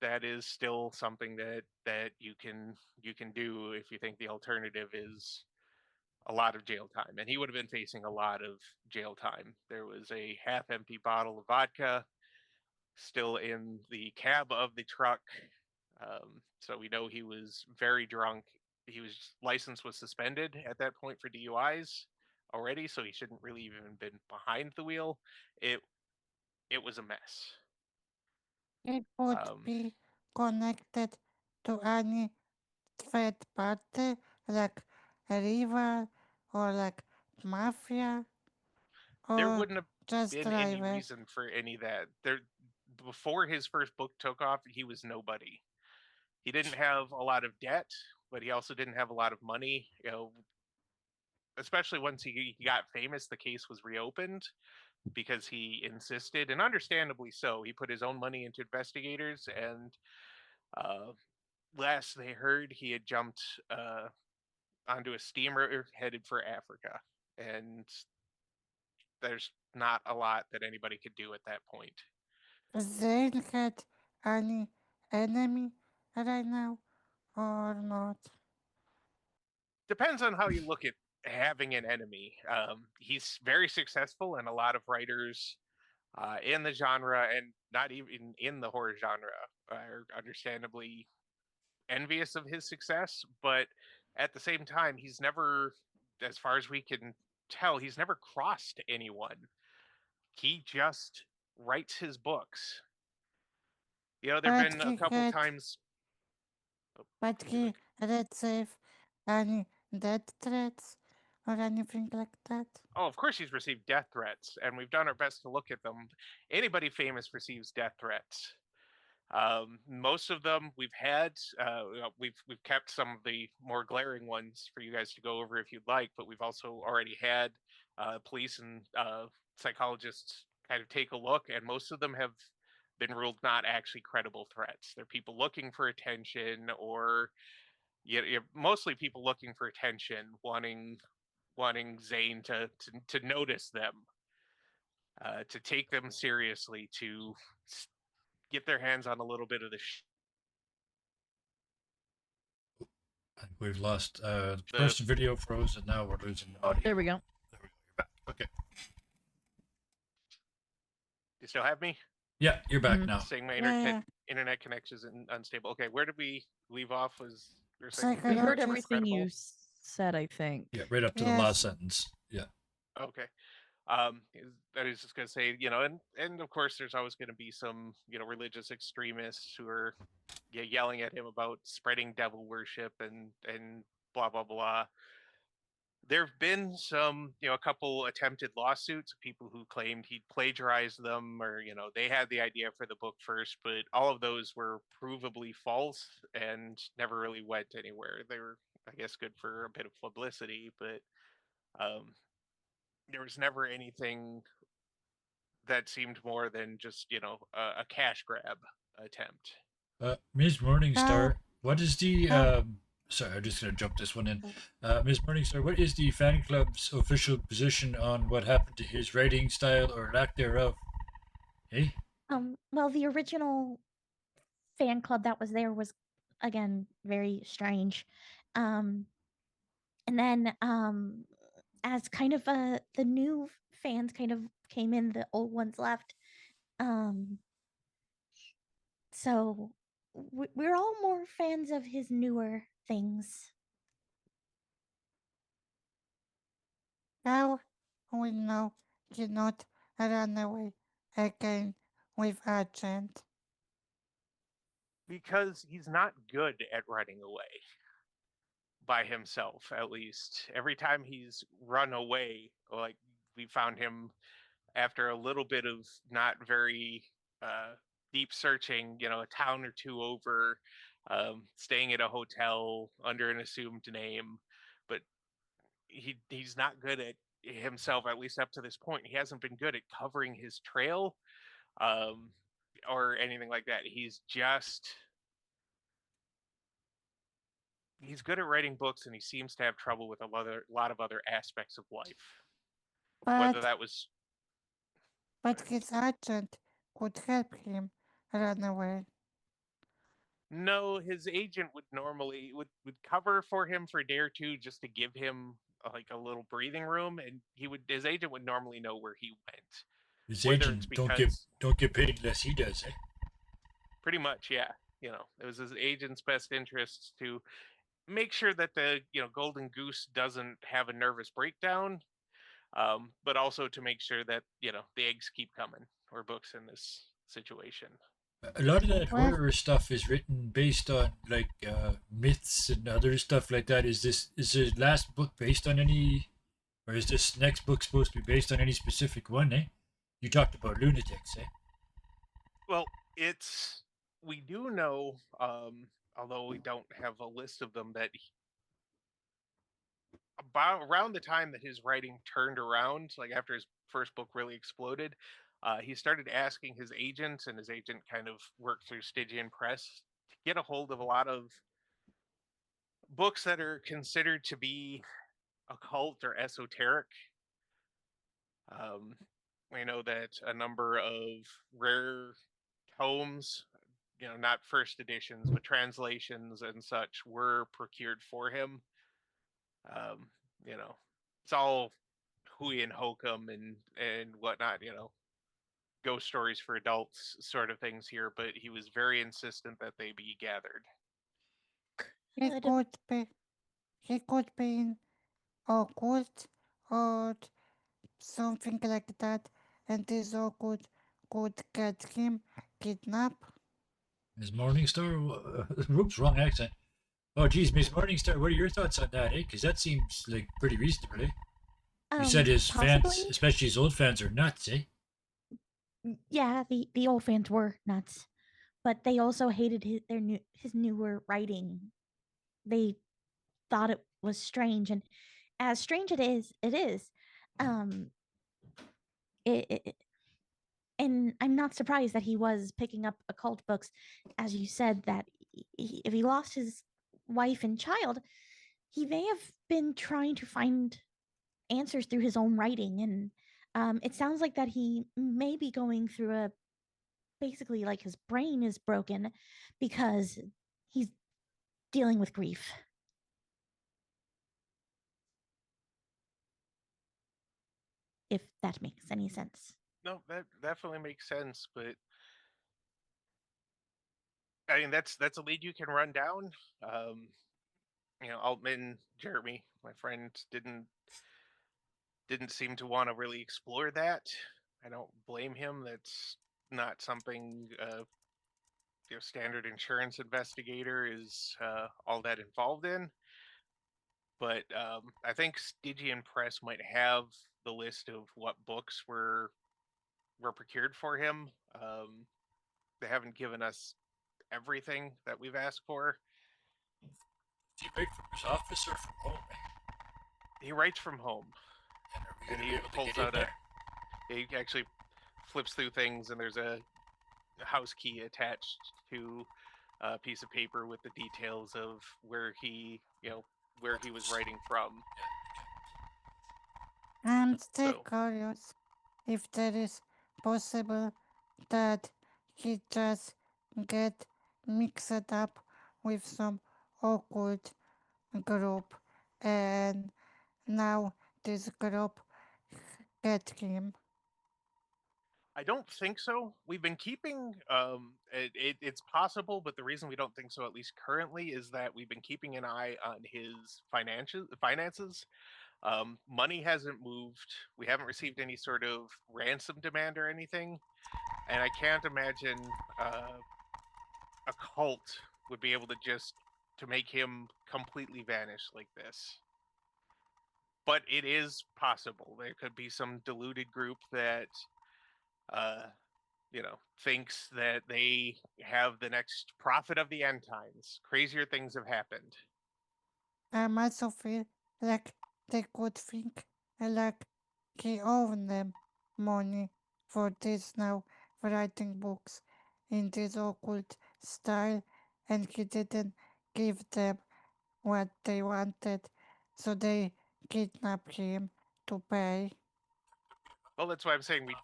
that is still something that you can do if you think the alternative is a lot of jail time. And he would have been facing a lot of jail time. There was a half empty bottle of vodka still in the cab of the truck. So we know he was very drunk. His license was suspended at that point for DUIs already, so he shouldn't really even been behind the wheel. It it was a mess. It would Um, be connected to any third party like a river or like mafia there or wouldn't have just been any driver. reason for any of that. There Before his first book took off, he was nobody. He didn't have a lot of debt, but he also didn't have a lot of money. Especially once he got famous, the case was reopened because he insisted, and understandably so. He put his own money into investigators, and uh, last they heard, he had jumped onto a steamer headed for Africa. And there's not a lot that anybody could do at that point. They had any enemy right now or not? Depends on how you look at having an enemy. He's very successful, and a lot of writers in the genre, and not even in the horror genre, are understandably envious of his success. But at the same time, he's never, as far as we can tell, he's never crossed anyone. He just writes his books. There have But been a he couple had times. Oh, but Julie. he receive any death threats or anything like that? Oh, of course he's received death threats, and we've done our best to look at them. Anybody famous receives death threats. Most of them we've had. We've kept some of the more glaring ones for you guys to go over if you'd like, but we've also already had police and psychologists kind of take a look, and most of them have been ruled not actually credible threats. They're people looking for attention, or mostly people looking for attention, wanting Zane to notice them, to take them seriously, to get their hands on a little bit of the I think we've lost the The- person video froze, and now we're losing the audio. There we go. There we go. You're back. Okay. You still have me? Yeah, you're back Mhm. now. Saying my Yeah. internet connection is unstable. Okay, where did we leave off? Was you were saying We Psychological- heard Credible. everything you said, I think. Yeah, right up to the Yes. last sentence. Yeah. Okay. I was just gonna say, and of course, there's always gonna be some, religious extremists who are yelling at him about spreading devil worship and blah blah blah. There have been some, a couple attempted lawsuits of people who claimed he'd plagiarized them, or they had the idea for the book first, but all of those were provably false and never really went anywhere. They were, I guess, good for a bit of publicity, but um, there was never anything that seemed more than just a cash grab attempt. Ms. Morningstar, what is the uh, sorry, I'm just gonna jump this one in. Ms. Morningstar, what is the fan club's official position on what happened to his writing style or lack thereof? Hey? Well, the original fan club that was there was, again, very strange. And then, as kind of the new fans kind of came in, the old ones left. So we're all more fans of his newer things. Now we know cannot run away again with Argent. Because he's not good at running away by himself, at least. Every time he's run away, like we found him after a little bit of not very uh, deep searching, a town or two over, staying at a hotel under an assumed name, but he's not good at himself, at least up to this point. He hasn't been good at covering his trail, um, or anything like that. He's good at writing books, and he seems to have trouble with lot of other aspects of life. Whether But that was his agent could help him run away. no, his agent would normally would cover for him for a day or two just to give him like a little breathing room, and his agent would normally know where he went. His Whether agent it's don't because get paid unless he does, eh? pretty much, yeah. It was his agent's best interests to make sure that the golden goose doesn't have a nervous breakdown, but also to make sure that the eggs keep coming, or books in this situation. A lot of that Well- horror stuff is written based on like myths and other stuff like that. Is the last book based on any, or is this next book supposed to be based on any specific one, eh? You talked about lunatics, eh? Well, we do know, although we don't have a list of them, that about around the time that his writing turned around, like after his first book really exploded, he started asking his agent, and his agent kind of worked through Stygian Press to get a hold of a lot of books that are considered to be occult or esoteric. We know that a number of rare tomes, not first editions, but translations and such, were procured for him. Um, it's all hui and hokum and whatnot, ghost stories for adults sort of things here, but he was very insistent that they be gathered. He Good. could be in occult or something like that, and this all could get him kidnapped. Is Morningstar? Whoops, wrong accent. Oh, geez, Miss Morningstar, what are your thoughts on that, eh? Because that seems like pretty reasonable, eh? You said his fans, Possibly. especially his old fans, are nuts, eh? Yeah, the old fans were nuts, but they also hated his newer writing. They thought it was strange, and as strange it is. Um, it and I'm not surprised that he was picking up occult books, as you said that if he lost his wife and child, he may have been trying to find answers through his own writing, and it sounds like that he may be going through a basically like his brain is broken because he's dealing with grief. If that makes any sense. No, that definitely makes sense, but I mean that's a lead you can run down. Um, Altman Jeremy, my friend, didn't seem to want to really explore that. I don't blame him. That's not something standard insurance investigator is all that involved in. But I think Stygian Press might have the list of what books were procured for him. They haven't given us everything that we've asked for. Do you write from his office or from home, eh? He writes from home, And are we and going to he be able to pulls get in out there? he actually flips through things, and there's a house key attached to a piece of paper with the details of where he was writing from. I'm still So curious if there is possible that he just get mixed up with some occult group and now this group get him. I don't think so. We've been keeping it's possible, but the reason we don't think so, at least currently, is that we've been keeping an eye on his finances. Money hasn't moved. We haven't received any sort of ransom demand or anything, and I can't imagine a cult would be able to just to make him completely vanish like this. But it is possible. There could be some deluded group that uh, thinks that they have the next prophet of the end times. Crazier things have happened. I also feel like they could think like he owed them money for this now writing books in this occult style and he didn't give them what they wanted, so they kidnapped him to pay. Well, that's why I'm saying we.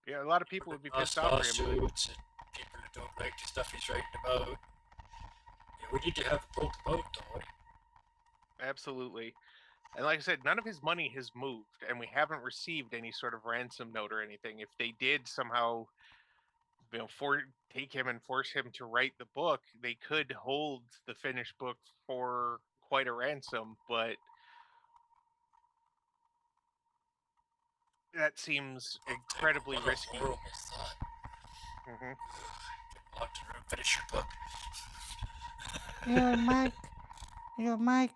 Yeah, a lot of people would be pissed Lost off for him, but lawsuits and people who don't like the stuff he's writing about. Yeah, we need to have a book about, though. absolutely. And like I said, none of his money has moved, and we haven't received any sort of ransom note or anything. If they did somehow, take him and force him to write the book, they could hold the finished book for quite a ransom. But that seems incredibly What a risky. horrible thought. Hmm. Get locked in a room, finish your book. Your mic, your mic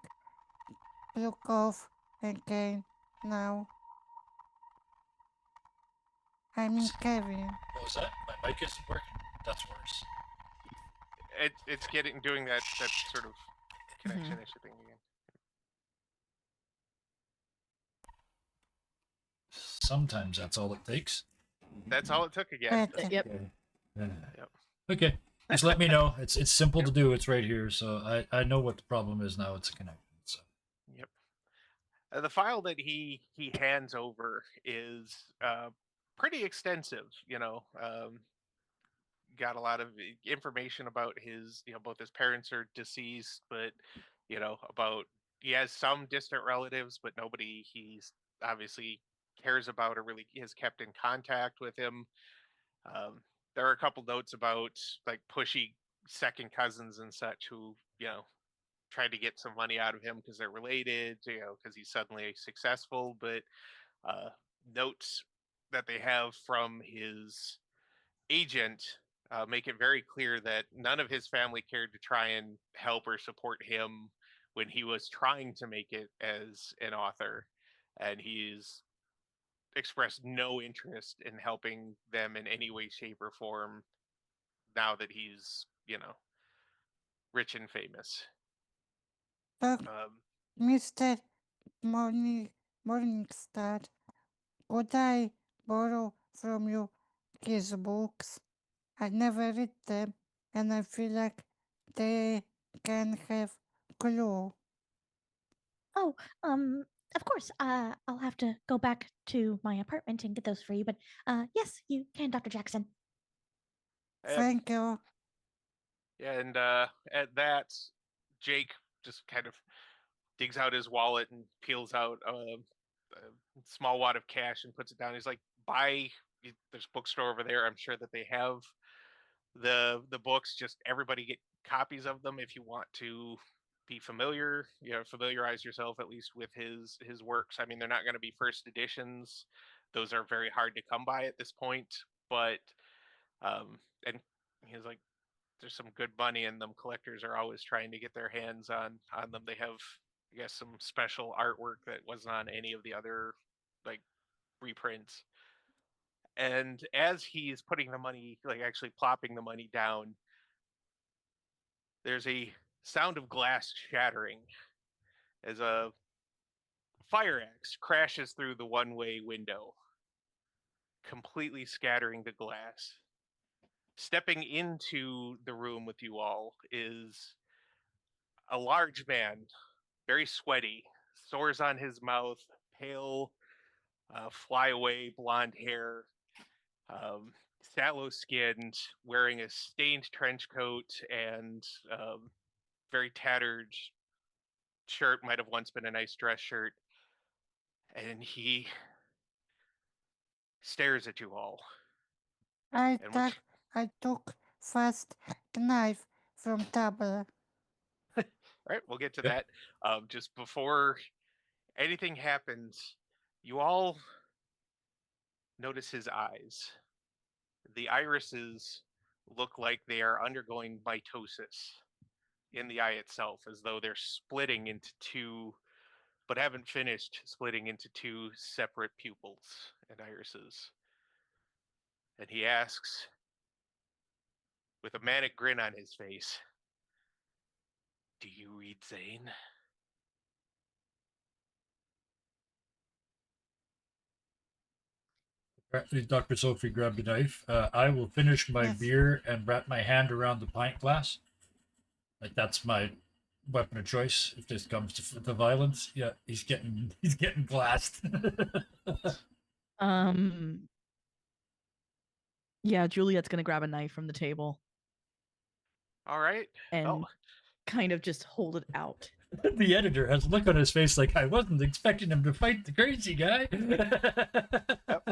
broke off again now. I mean Kevin. What was that? My mic isn't working? That's worse. It's doing that sort of connection issue thing again. Sometimes that's all it takes. That's all it took again. Better. Yep. Yeah. Yep. Okay. Just let me know. It's simple to do. It's right here. So I know what the problem is now. It's a connection. So Yep. The file that he hands over is pretty extensive. Got a lot of information about his. Both his parents are deceased, but about he has some distant relatives, but nobody he's obviously cares about or really has kept in contact with him. Um, there are a couple notes about like pushy second cousins and such who tried to get some money out of him because they're related, because he's suddenly successful. But uh, notes that they have from his agent make it very clear that none of his family cared to try and help or support him when he was trying to make it as an author, and he's expressed no interest in helping them in any way, shape, or form now that he's, rich and famous. Doc- Um, Mr. Morningstar, could I borrow from you his books? I never read them, and I feel like they can have clue. Oh, of course. I'll have to go back to my apartment and get those for you. But yes, you can, Dr. Jackson. uh, Thank you. and at that, Jake just kind of digs out his wallet and peels out a small wad of cash and puts it down. He's like, "Buy. There's a bookstore over there. I'm sure that they have the books. Just everybody get copies of them if you want to be familiar. Familiarize yourself at least with his works. I mean, they're not going to be first editions. Those are very hard to come by at this point. But and he's like, there's some good money in them. Collectors are always trying to get their hands on them. They have, I guess, some special artwork that wasn't on any of the other like reprints. And as he's putting the money, like actually plopping the money down, there's a sound of glass shattering as a fire axe crashes through the one-way window, completely scattering the glass. Stepping into the room with you all is a large man, very sweaty, sores on his mouth, pale, flyaway blonde hair, um, sallow skinned, wearing a stained trench coat and very tattered shirt, might have once been a nice dress shirt. And he stares at you all. I And took, I took first knife from table. all right, we'll get to Yep. that. Just before anything happens, you all notice his eyes. The irises look like they are undergoing mitosis in the eye itself, as though they're splitting into two, but haven't finished splitting into two separate pupils and irises. And he asks, with a manic grin on his face, "Do you read Zane?" Apparently, Dr. Sophie grabbed a knife. I will finish my Yes. beer and wrap my hand around the pint glass. Like that's my weapon of choice if this comes to violence. Yeah, he's getting glassed. Um. Yeah, Juliet's gonna grab a knife from the table All right. and Well, kind of just hold it out. The editor has a look on his face like I wasn't expecting him to fight the crazy guy.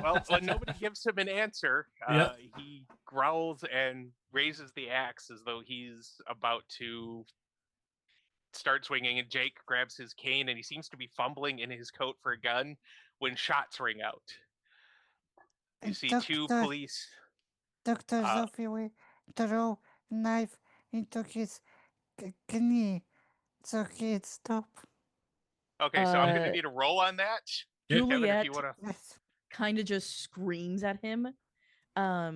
well, when nobody gives him an answer, Yep. he growls and raises the axe as though he's about to start swinging. And Jake grabs his cane and he seems to be fumbling in his coat for a gun when shots ring out. You see two police. Dr. Uh, Sophie will throw knife into his knee so he'd stop. Okay, so I'm going to Uh, need a roll on that. Yeah. Kevin, if Juliet you want to. Yes. kind of just screams at him. I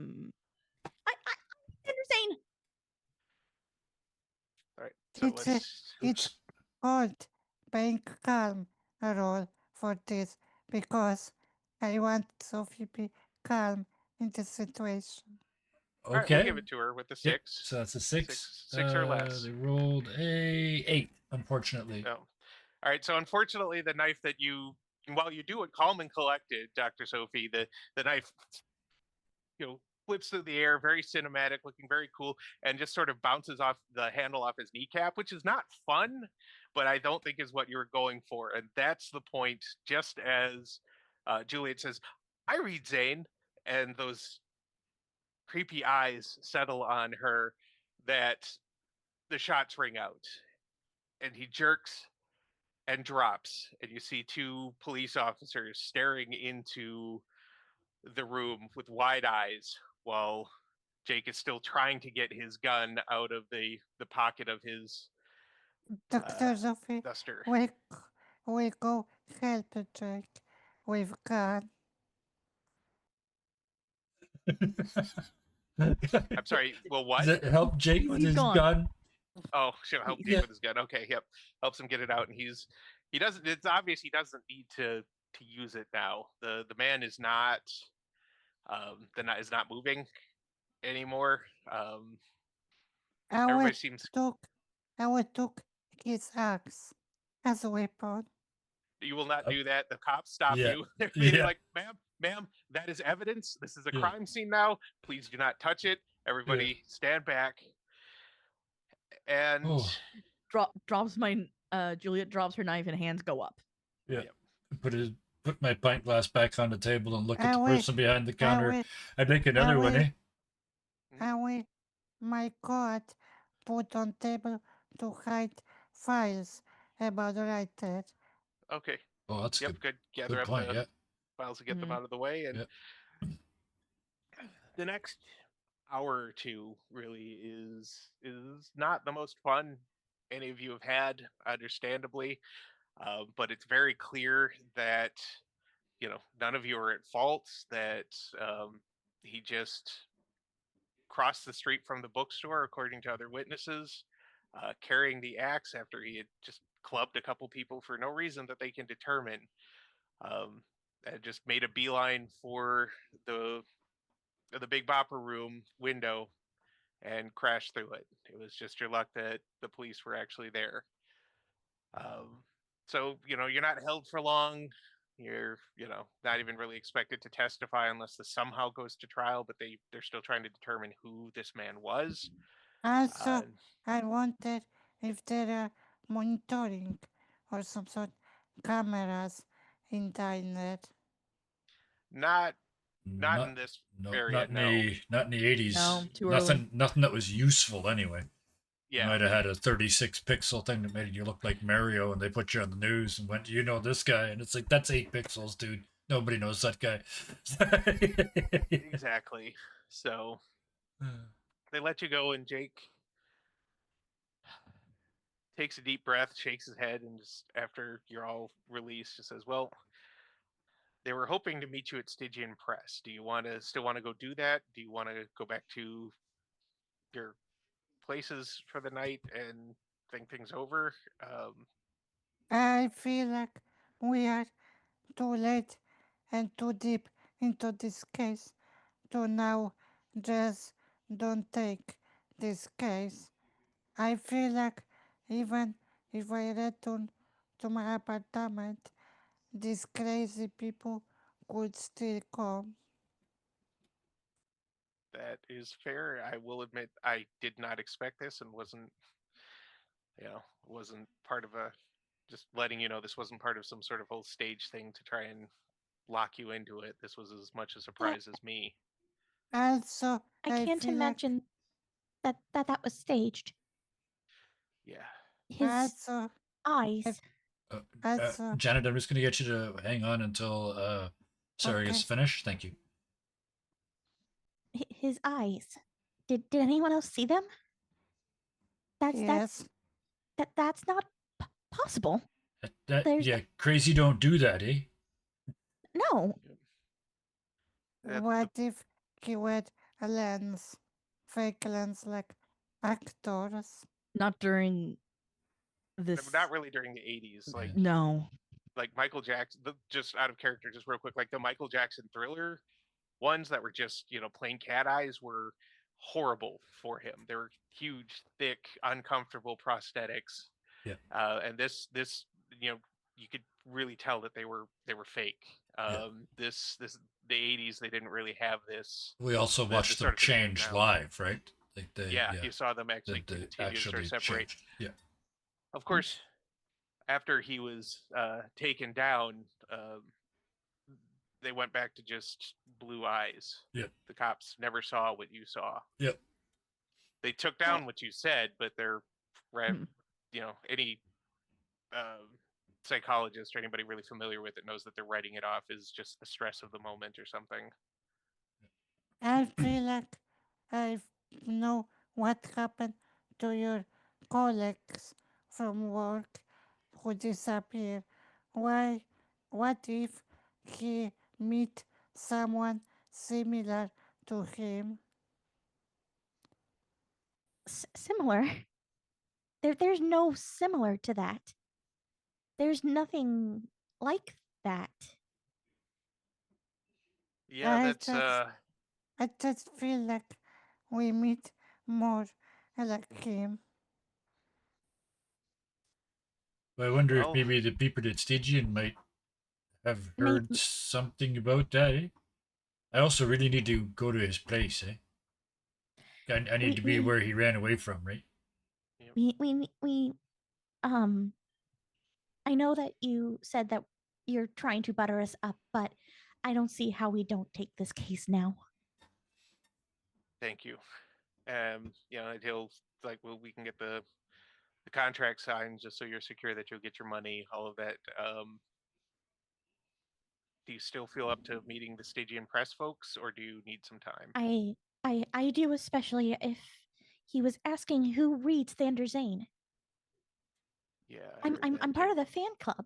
understand. All right, so It's a, let's. it's Oops. called being calm roll for this because I want Sophie to be calm in the situation. All right, we'll Okay. give it to her with the Yep. six. So that's a six. Six or less. They rolled a 8, unfortunately. No. All right, so unfortunately, the knife that while you do it calm and collected, Dr. Sophie, the knife, flips through the air, very cinematic, looking very cool, and just sort of bounces off the handle off his kneecap, which is not fun, but I don't think is what you were going for. And that's the point, just as Juliet says, "I read Zane," and those creepy eyes settle on her, that the shots ring out. And he jerks and drops, and you see two police officers staring into the room with wide eyes while Jake is still trying to get his gun out of the pocket of his Dr. Sophie, duster. we go help Jake. We've got. I'm sorry. Well, what? Does it help Jake with He's his gone. gun? Oh, she'll help Jake Yeah. with his gun. Okay, yep. Helps him get it out, and he doesn't. It's obvious he doesn't need to use it now. The man is not is not moving anymore. I Everybody will seems. took his axe as a weapon. You will not do that. The cops stop Yeah. you. They're Yeah. like, ma'am, that is evidence. This is a Yeah. crime scene now. Please do not touch it. Everybody stand back. And Oh, Drops my Juliet drops her knife and hands go up. yeah. Yep. Put my pint glass back on the table and look at I the will- person behind the I counter. will, I'd make another one, will- eh? I will, my God, put on table to hide files about right there. okay. Oh, that's Yep, good. good. Gather Good up point. the Yeah. files and get them Mhm. out of the way. And Yep. the next hour or two really is not the most fun any of you have had, understandably. But it's very clear that none of you are at fault. That he just crossed the street from the bookstore, according to other witnesses, carrying the axe after he had just clubbed a couple people for no reason that they can determine. And just made a beeline for the Big Bopper room window and crashed through it. It was just your luck that the police were actually there. So you're not held for long. You're not even really expected to testify unless this somehow goes to trial. But they're still trying to determine who this man was. Also, I wondered if there are monitoring or some sort cameras in Diner. Not Not in this no, area. not in the 80s. No, too nothing that was useful anyway. You Yeah, might have had a 36 pixel thing that made you look like Mario, and they put you on the news and went, this guy, and it's like, that's 8 pixels, dude. Nobody knows that guy. exactly. So they let you go, and Jake takes a deep breath, shakes his head, and just after you're all released, just says, "Well, they were hoping to meet you at Stygian Press. Do you still want to go do that? Do you want to go back to your places for the night and think things over?" I feel like we are too late and too deep into this case to now just don't take this case. I feel like even if I return to my apartment, these crazy people could still come. That is fair. I will admit I did not expect this and wasn't part of a just letting you know this wasn't part of some sort of whole stage thing to try and lock you into it. This was as much a surprise as me. Also, I can't feel imagine that was staged. Yeah. like, His eyes. also, Janet, I'm just going to get you to hang on until Sarah gets Okay. finished. Thank you. His eyes. Did anyone else see them? yes, That's not possible. There's Yeah, crazy don't do that, eh? no. what if he wear a lens, fake lens like actors? Not during this. Not really during the 80s. Like No. like Michael Jackson, just out of character, just real quick, like the Michael Jackson Thriller ones that were just plain cat eyes were horrible for him. They were huge, thick, uncomfortable prosthetics. Yeah. And this you could really tell that they were fake. This the 80s, they didn't really have this. We also watched them sort of thing they have change now. live, right? Like You saw them actually they continue to sort of separate. changed. Yeah. Of course, after he was taken down, they went back to just blue eyes. Yep. The cops never saw what you saw. Yep. They took down what you said, but they're, Mhm. any psychologist or anybody really familiar with it knows that they're writing it off as just the stress of the moment or something. I feel like I know what happened to your colleagues from work who disappear. Why? What if he meet someone similar to him? Similar? There's no similar to that. There's nothing like that. Yeah, I that's just, I just feel like we meet more like him. I wonder if well, maybe the people at Stygian might have May, heard something about that, eh? I also really need to go to his place, eh? I need we to be we where he ran away from, right? yep. we um I know that you said that you're trying to butter us up, but I don't see how we don't take this case now. Thank you. And he'll like, well, we can get the contract signed just so you're secure that you'll get your money, all of that. Do you still feel up to meeting the Stygian press folks, or do you need some time? I I do, especially if he was asking who reads Thander Zane. Yeah, I I'm heard I'm that I'm part too. of the fan club.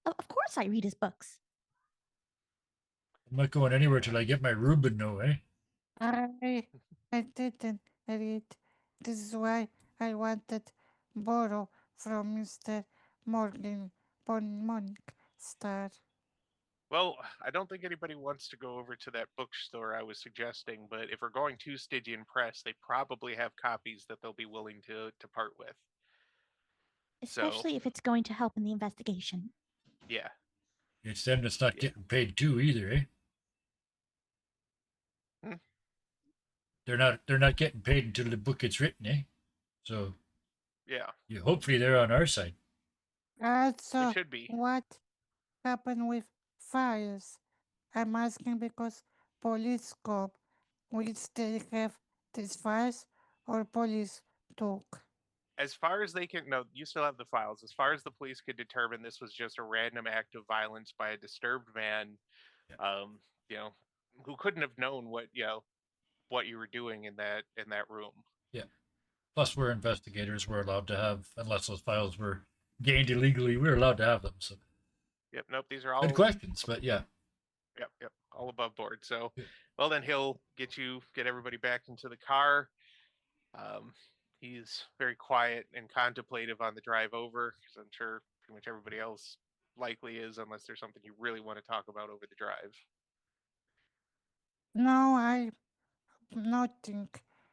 Of course I read his books. I'm not going anywhere till I get my Reuben, no, eh? I, I didn't read. This is why I wanted borrow from Mr. Morgan Star. Well, I don't think anybody wants to go over to that bookstore I was suggesting, but if we're going to Stygian Press, they probably have copies that they'll be willing to part with. So, Especially if it's going to help in the investigation. yeah, It's them that's not yeah, getting paid too either, eh? Hmm, They're not getting paid until the book gets written, eh? So yeah, hopefully they're on our side. they Also, should be. what happened with files? I'm asking because police cop will still have these files or police took. As far as they can, no, you still have the files. As far as the police could determine, this was just a random act of violence by a disturbed man, Yeah. um, you know, who couldn't have known what you were doing in that room. Yeah. Plus, we're investigators. We're allowed to have, unless those files were gained illegally, we're allowed to have them. So Yep, nope, these are good all. questions, but yeah. Yep, all above board. So, Yeah. well, then he'll get everybody back into the car. Um, he's very quiet and contemplative on the drive over, because I'm sure pretty much everybody else likely is, unless there's something you really want to talk about over the drive. No, I'm noting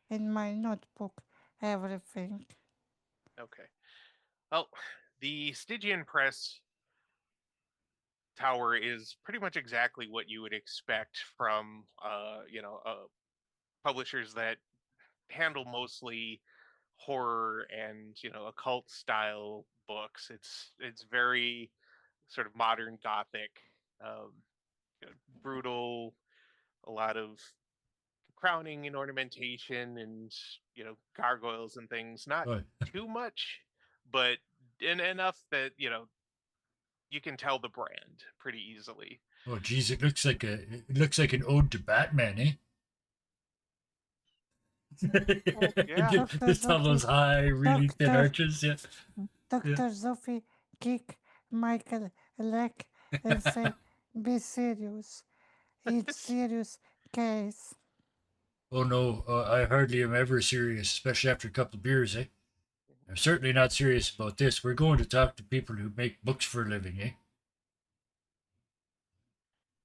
in my notebook everything. Okay. Well, the Stygian Press tower is pretty much exactly what you would expect from, publishers that handle mostly horror and occult style books. It's very sort of modern gothic, um, brutal, a lot of crowning and ornamentation and gargoyles and things. Not Oh, too much, but enough that you can tell the brand pretty easily. oh, geez, it looks like an ode to Batman, eh? Yeah, Dr. Just all those Sophie, high, really thin Dr. arches. Yeah, yeah. Dr. Sophie kick Michael leg and say, be serious. It's serious case. Oh no, I hardly am ever serious, especially after a couple of beers, eh? I'm certainly not serious about this. We're going to talk to people who make books for a living, eh?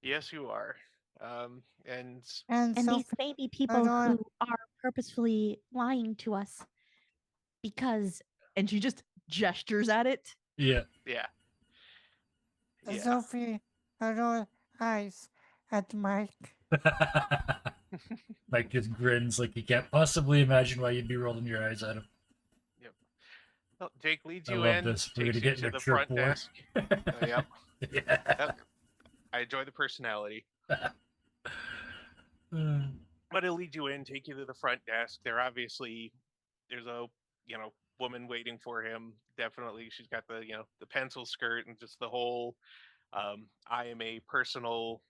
yes, you are. And And And these Sophie, may be people Aurora, who are purposefully lying to us because And she just gestures at it. Yeah. yeah, yeah. Sophie, roll eyes at Mike. Mike just grins like he can't possibly imagine why you'd be rolling your eyes at him. Yep. Well, Jake leads I you love in, this. We're gonna takes you get in to a the chirp front war. desk. Yep. Yeah. Yep. I enjoy the personality. But he'll lead you in, take you to the front desk. There's a woman waiting for him. Definitely, she's got the pencil skirt and just the whole. I am a personal,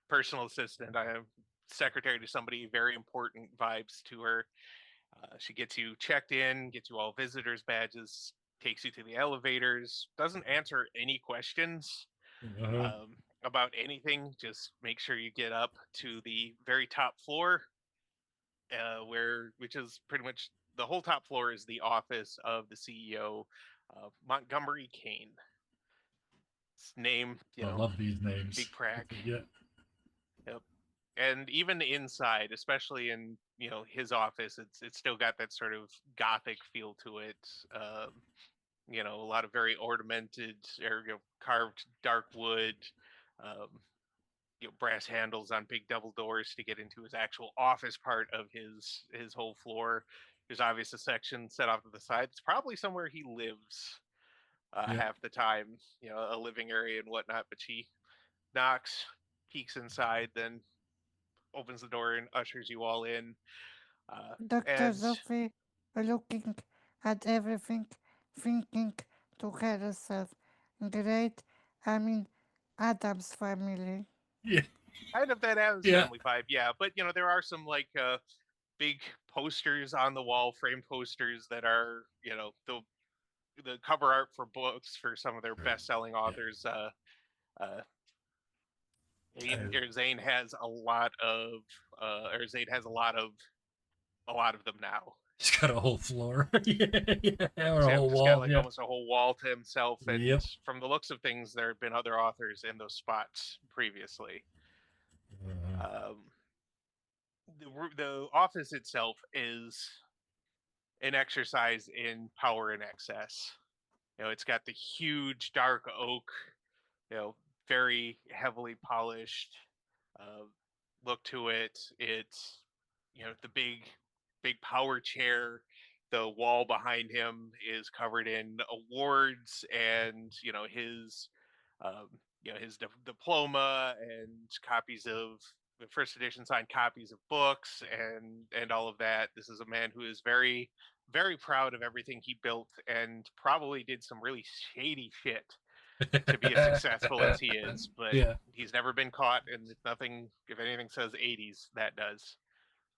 personal assistant. I am secretary to somebody, very important vibes to her. She gets you checked in, gets you all visitors badges, takes you to the elevators, doesn't answer any questions about anything. Just make sure you get up to the very top floor, which is pretty much the whole top floor is the office of the CEO of Montgomery Kane. His name, I love these names. big prac. Yeah. Yep. And even inside, especially in his office, it's still got that sort of gothic feel to it. A lot of very ornamented or carved dark wood, um, brass handles on big double doors to get into his actual office part of his whole floor. There's obviously a section set off to the side. It's probably somewhere he lives half the time, a living area and whatnot. But she knocks, peeks inside, then opens the door and ushers you all in. Dr. And Sophie looking at everything, thinking to herself, great, I mean, Adam's family. Yeah. kind of that Adams Yeah. Family vibe, yeah. But there are some like big posters on the wall, frame posters that are the cover art for books for some of their best-selling authors. Zane has a lot of Zane has a lot of them now. He's got a whole floor. Yeah, or So a whole he's wall. got like Yeah. almost a whole wall to himself, and Yep. from the looks of things, there have been other authors in those spots previously. The office itself is an exercise in power and excess. It's got the huge dark oak, very heavily polished uh, look to it. It's the big power chair. The wall behind him is covered in awards and um, his diploma and copies of the first edition signed copies of books and all of that. This is a man who is very very proud of everything he built and probably did some really shady shit to be as successful as he is, but Yeah. he's never been caught, and if anything says 80s, that does.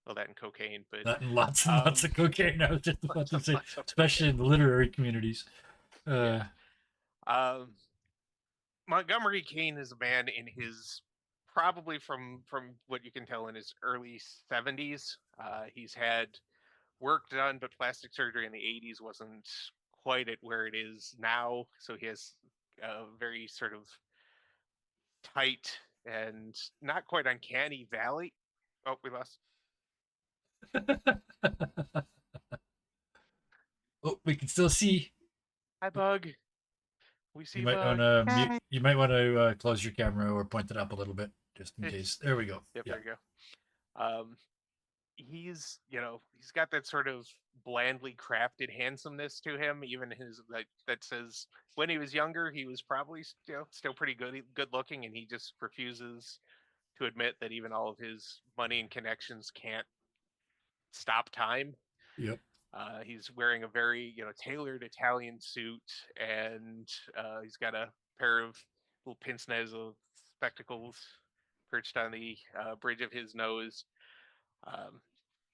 Well, that and cocaine, but That and lots of cocaine. I was just about to say, especially in the literary communities. Yeah. Montgomery Kane is a man in his probably from what you can tell in his early 70s. He's had work done, but plastic surgery in the 80s wasn't quite at where it is now. So he has a very sort of tight and not quite uncanny valley. Oh, we lost. Oh, we can still see. Hi, Bug. We see You might Bug. want to mute. You might want to close your camera or point it up a little bit, just in case. There we go. Yep, Yeah. there you go. He's he's got that sort of blandly crafted handsomeness to him. Even his like that says when he was younger, he was probably still pretty good looking, and he just refuses to admit that even all of his money and connections can't stop time. Yep. He's wearing a very tailored Italian suit, and he's got a pair of little pince nez spectacles perched on the bridge of his nose.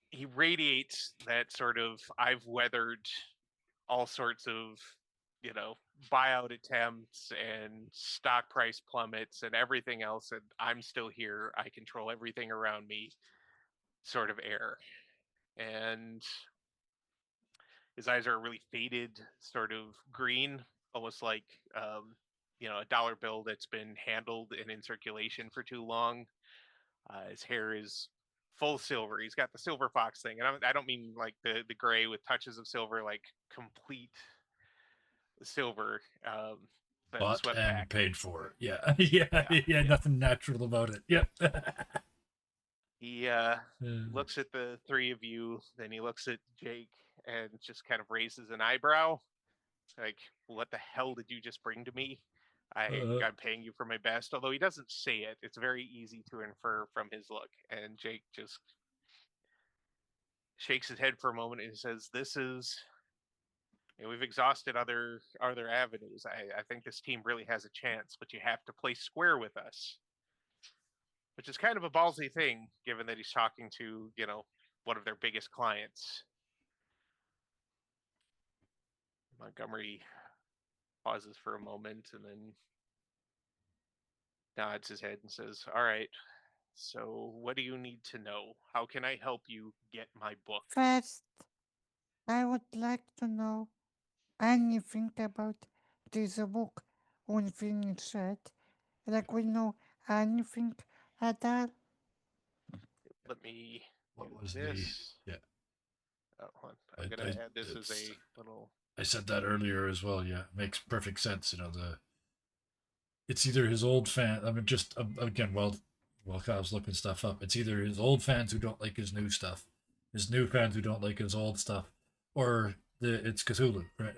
He radiates that sort of I've weathered all sorts of buyout attempts and stock price plummets and everything else, and I'm still here. I control everything around me sort of air. And his eyes are a really faded sort of green, almost like a dollar bill that's been handled and in circulation for too long. His hair is full silver. He's got the silver fox thing, and I don't mean like the gray with touches of silver, like complete silver. Bought Swept and back. paid for. Yeah. Yeah. Nothing natural about it. Yep. He looks at the three of you, then he looks at Jake and just kind of raises an eyebrow. Like, what the hell did you just bring to me? I'm paying you for my best. Although he doesn't say it, it's very easy to infer from his look. And Jake just shakes his head for a moment and says, "This is. We've exhausted other avenues. I think this team really has a chance, but you have to play square with us." which is kind of a ballsy thing, given that he's talking to, one of their biggest clients. Montgomery pauses for a moment and then nods his head and says, "All right, so what do you need to know? How can I help you get my book?" First, I would like to know anything about this book unfinished. Like we know anything at all. Let me What do was the? this. Yeah, Oh, hold on. I'm I, gonna add this as a little. I said that earlier as well. Yeah, makes perfect sense. It's either his old fan. I mean, just again, while Kyle's looking stuff up, it's either his old fans who don't like his new stuff, his new fans who don't like his old stuff, or it's Cthulhu, right?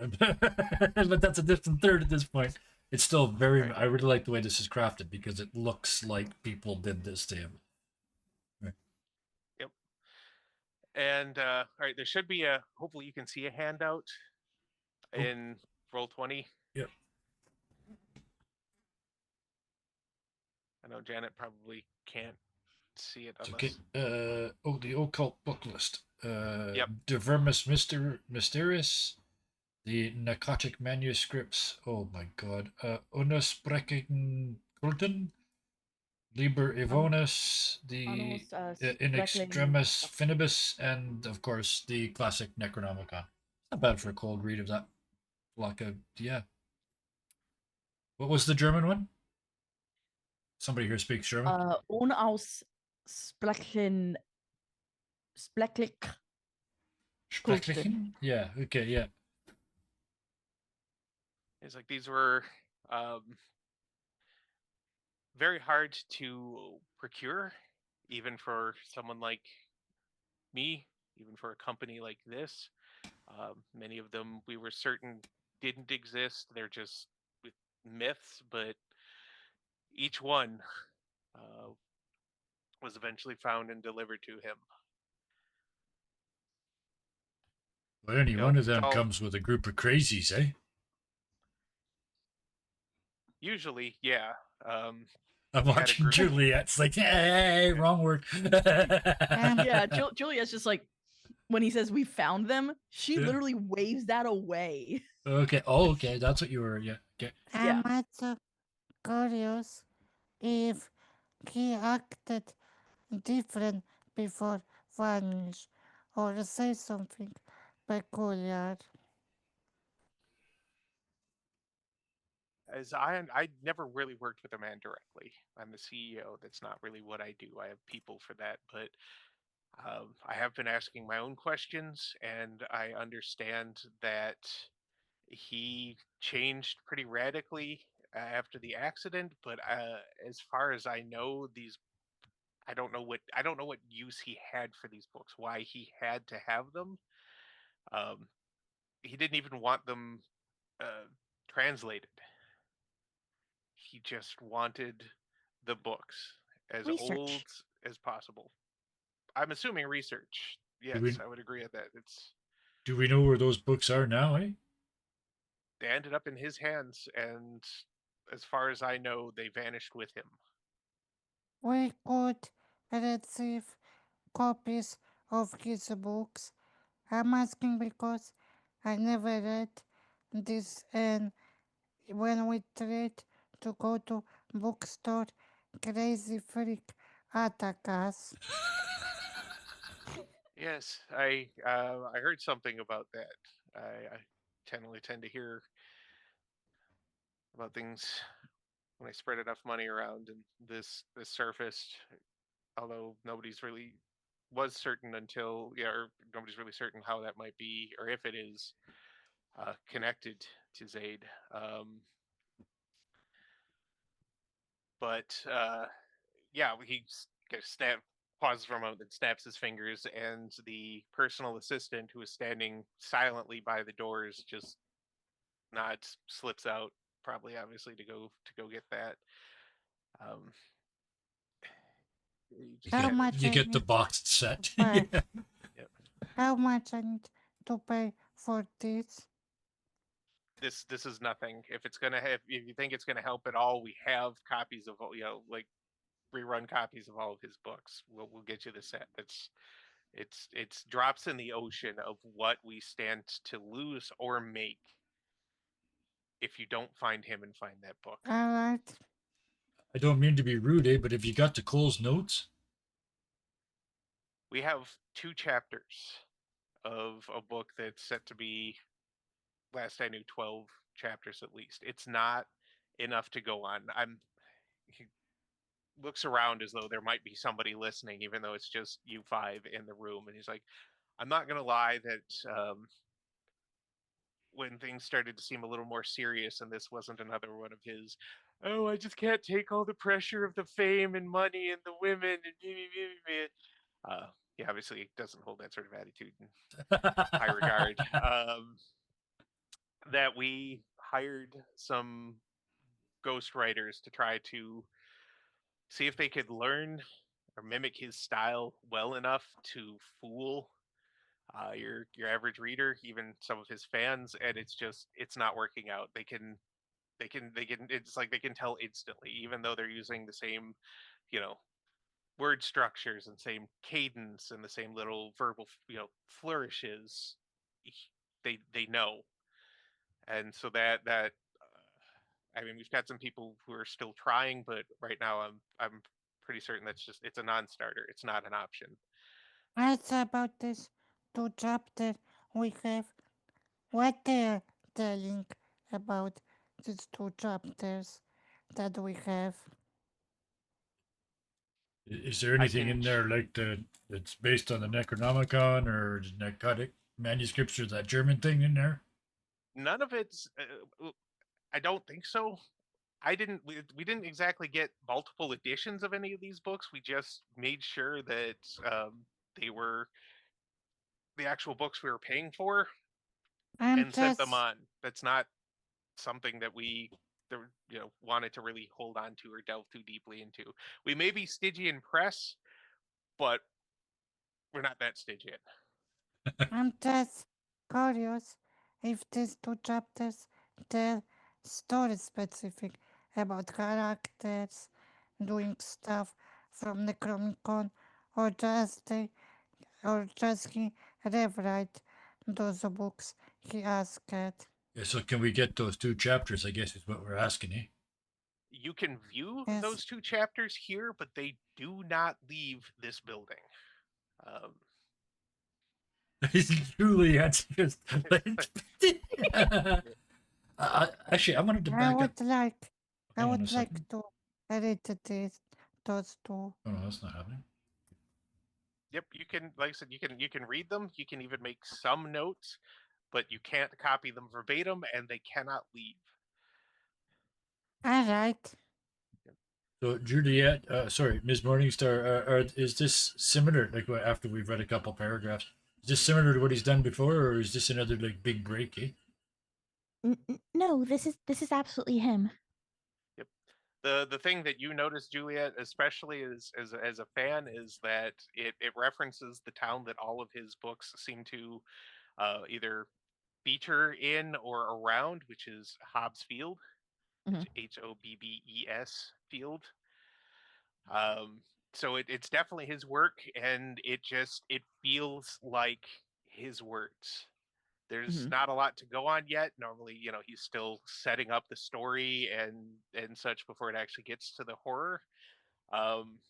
But that's a distant third at this point. It's still very. Right. I really like the way this is crafted because it looks like people did this to him. Right. Yep. And all right, there should be a. Hopefully, you can see a handout in Roll20. Yep. I know Janet probably can't see it It's unless. okay. The occult book list. Yep. De Vermis Mysterious. The narcotic manuscripts. Oh my god. Unusbrechen Kulten. Liber Evonus. The Annals, In Spreckling- Extremis Finibus. And of course the classic Necronomicon. Not bad for a cold read of that. Like a. Yeah. What was the German one? Somebody here speaks German. Unaussprechlichen Sprecklich. Sprechlichen? Yeah, okay, yeah. It's like these were very hard to procure, even for someone like me, even for a company like this. Many of them we were certain didn't exist. They're just myths, but each one was eventually found and delivered to him. Well, any You know, one of it's them all comes with a group of crazies, eh? usually, yeah. I'm We had a watching group. Juliet's like, hey, wrong word. Yeah, Julia's just like, when he says we found them, she Yeah. literally waves that away. Okay. Oh, okay. That's what you were. Yeah. Okay. Yeah. I'm also curious if he acted different before vanish or say something peculiar. As I never really worked with a man directly. I'm the CEO. That's not really what I do. I have people for that, but I have been asking my own questions, and I understand that he changed pretty radically after the accident. But as far as I know, I don't know what use he had for these books. Why he had to have them. Um, he didn't even want them translated. He just wanted the books as Research. old as possible. I'm assuming research. Do Yes, we I would agree with that. do we know where those books are now, eh? They ended up in his hands, and as far as I know, they vanished with him. We could receive copies of his books. I'm asking because I never read this, and when we tried to go to bookstore, crazy freak attack us. Yes, I heard something about that. I generally tend to hear about things when I spread enough money around, and this surfaced. Although nobody's really was certain until or nobody's really certain how that might be or if it is connected to Zaid. But yeah, he pauses for a moment, and snaps his fingers, and the personal assistant who is standing silently by the doors just nods, slips out, probably obviously to go get that. Um, you just How kind of much You I get the need boxed set. Right. Yeah. yep. How much I need to pay for this? This is nothing. If it's gonna have, if you think it's gonna help at all, we have copies of like rerun copies of all of his books. We'll get you the set. It's drops in the ocean of what we stand to lose or make if you don't find him and find that book. All right. I don't mean to be rude, but if you got the Cole's notes, We have 2 chapters of a book that's set to be, last I knew, 12 chapters at least. It's not enough to go on. He looks around as though there might be somebody listening, even though it's just you 5 in the room, and he's like, I'm not gonna lie that when things started to seem a little more serious, and this wasn't another one of his, oh, I just can't take all the pressure of the fame and money and the women and he obviously doesn't hold that sort of attitude in high regard. That we hired some ghostwriters to try to see if they could learn or mimic his style well enough to fool your average reader, even some of his fans, and it's not working out. They can it's like they can tell instantly, even though they're using the same, you know, word structures and same cadence and the same little verbal, flourishes. They know, and so I mean, we've got some people who are still trying, but right now I'm pretty certain it's a non-starter. It's not an option. It's about this 2 chapter we have. What they're telling about these 2 chapters that we have. is there I anything can in there like that's based on the Necronomicon or the Necrotic manuscripts or that German thing in there? None of it's. I don't think so. We didn't exactly get multiple editions of any of these books. We just made sure that they were the actual books we were paying for I'm and sent them just on. That's not something that we wanted to really hold on to or delve too deeply into. We may be Stygian press, but we're not that Stygian. I'm just curious if these 2 chapters tell story specific about characters doing stuff from Necronomicon, or just he rewrite those books he asked. Yeah, so can we get those 2 chapters? I guess is what we're asking, eh? You can view Yes. those 2 chapters here, but they do not leave this building. Um, Truly, that's just. Actually, I wanted to I back up. would like I Hang on a would like second. to read those 2. Oh no, that's not happening. Yep, you can, like I said, you can read them. You can even make some notes, but you can't copy them verbatim, and they cannot leave. All right. So Juliet, sorry, Ms. Morningstar, is this similar? Like after we've read a couple paragraphs, is this similar to what he's done before, or is this another like big break? Eh? No, this is absolutely him. Yep. The thing that you notice, Juliet, especially as a fan, is that it references the town that all of his books seem to either feature in or around, which is Hobbs Field, Mhm. Hobbes Field. So it's definitely his work, and it feels like his words. There's Mhm. not a lot to go on yet. Normally, he's still setting up the story and such before it actually gets to the horror. Um,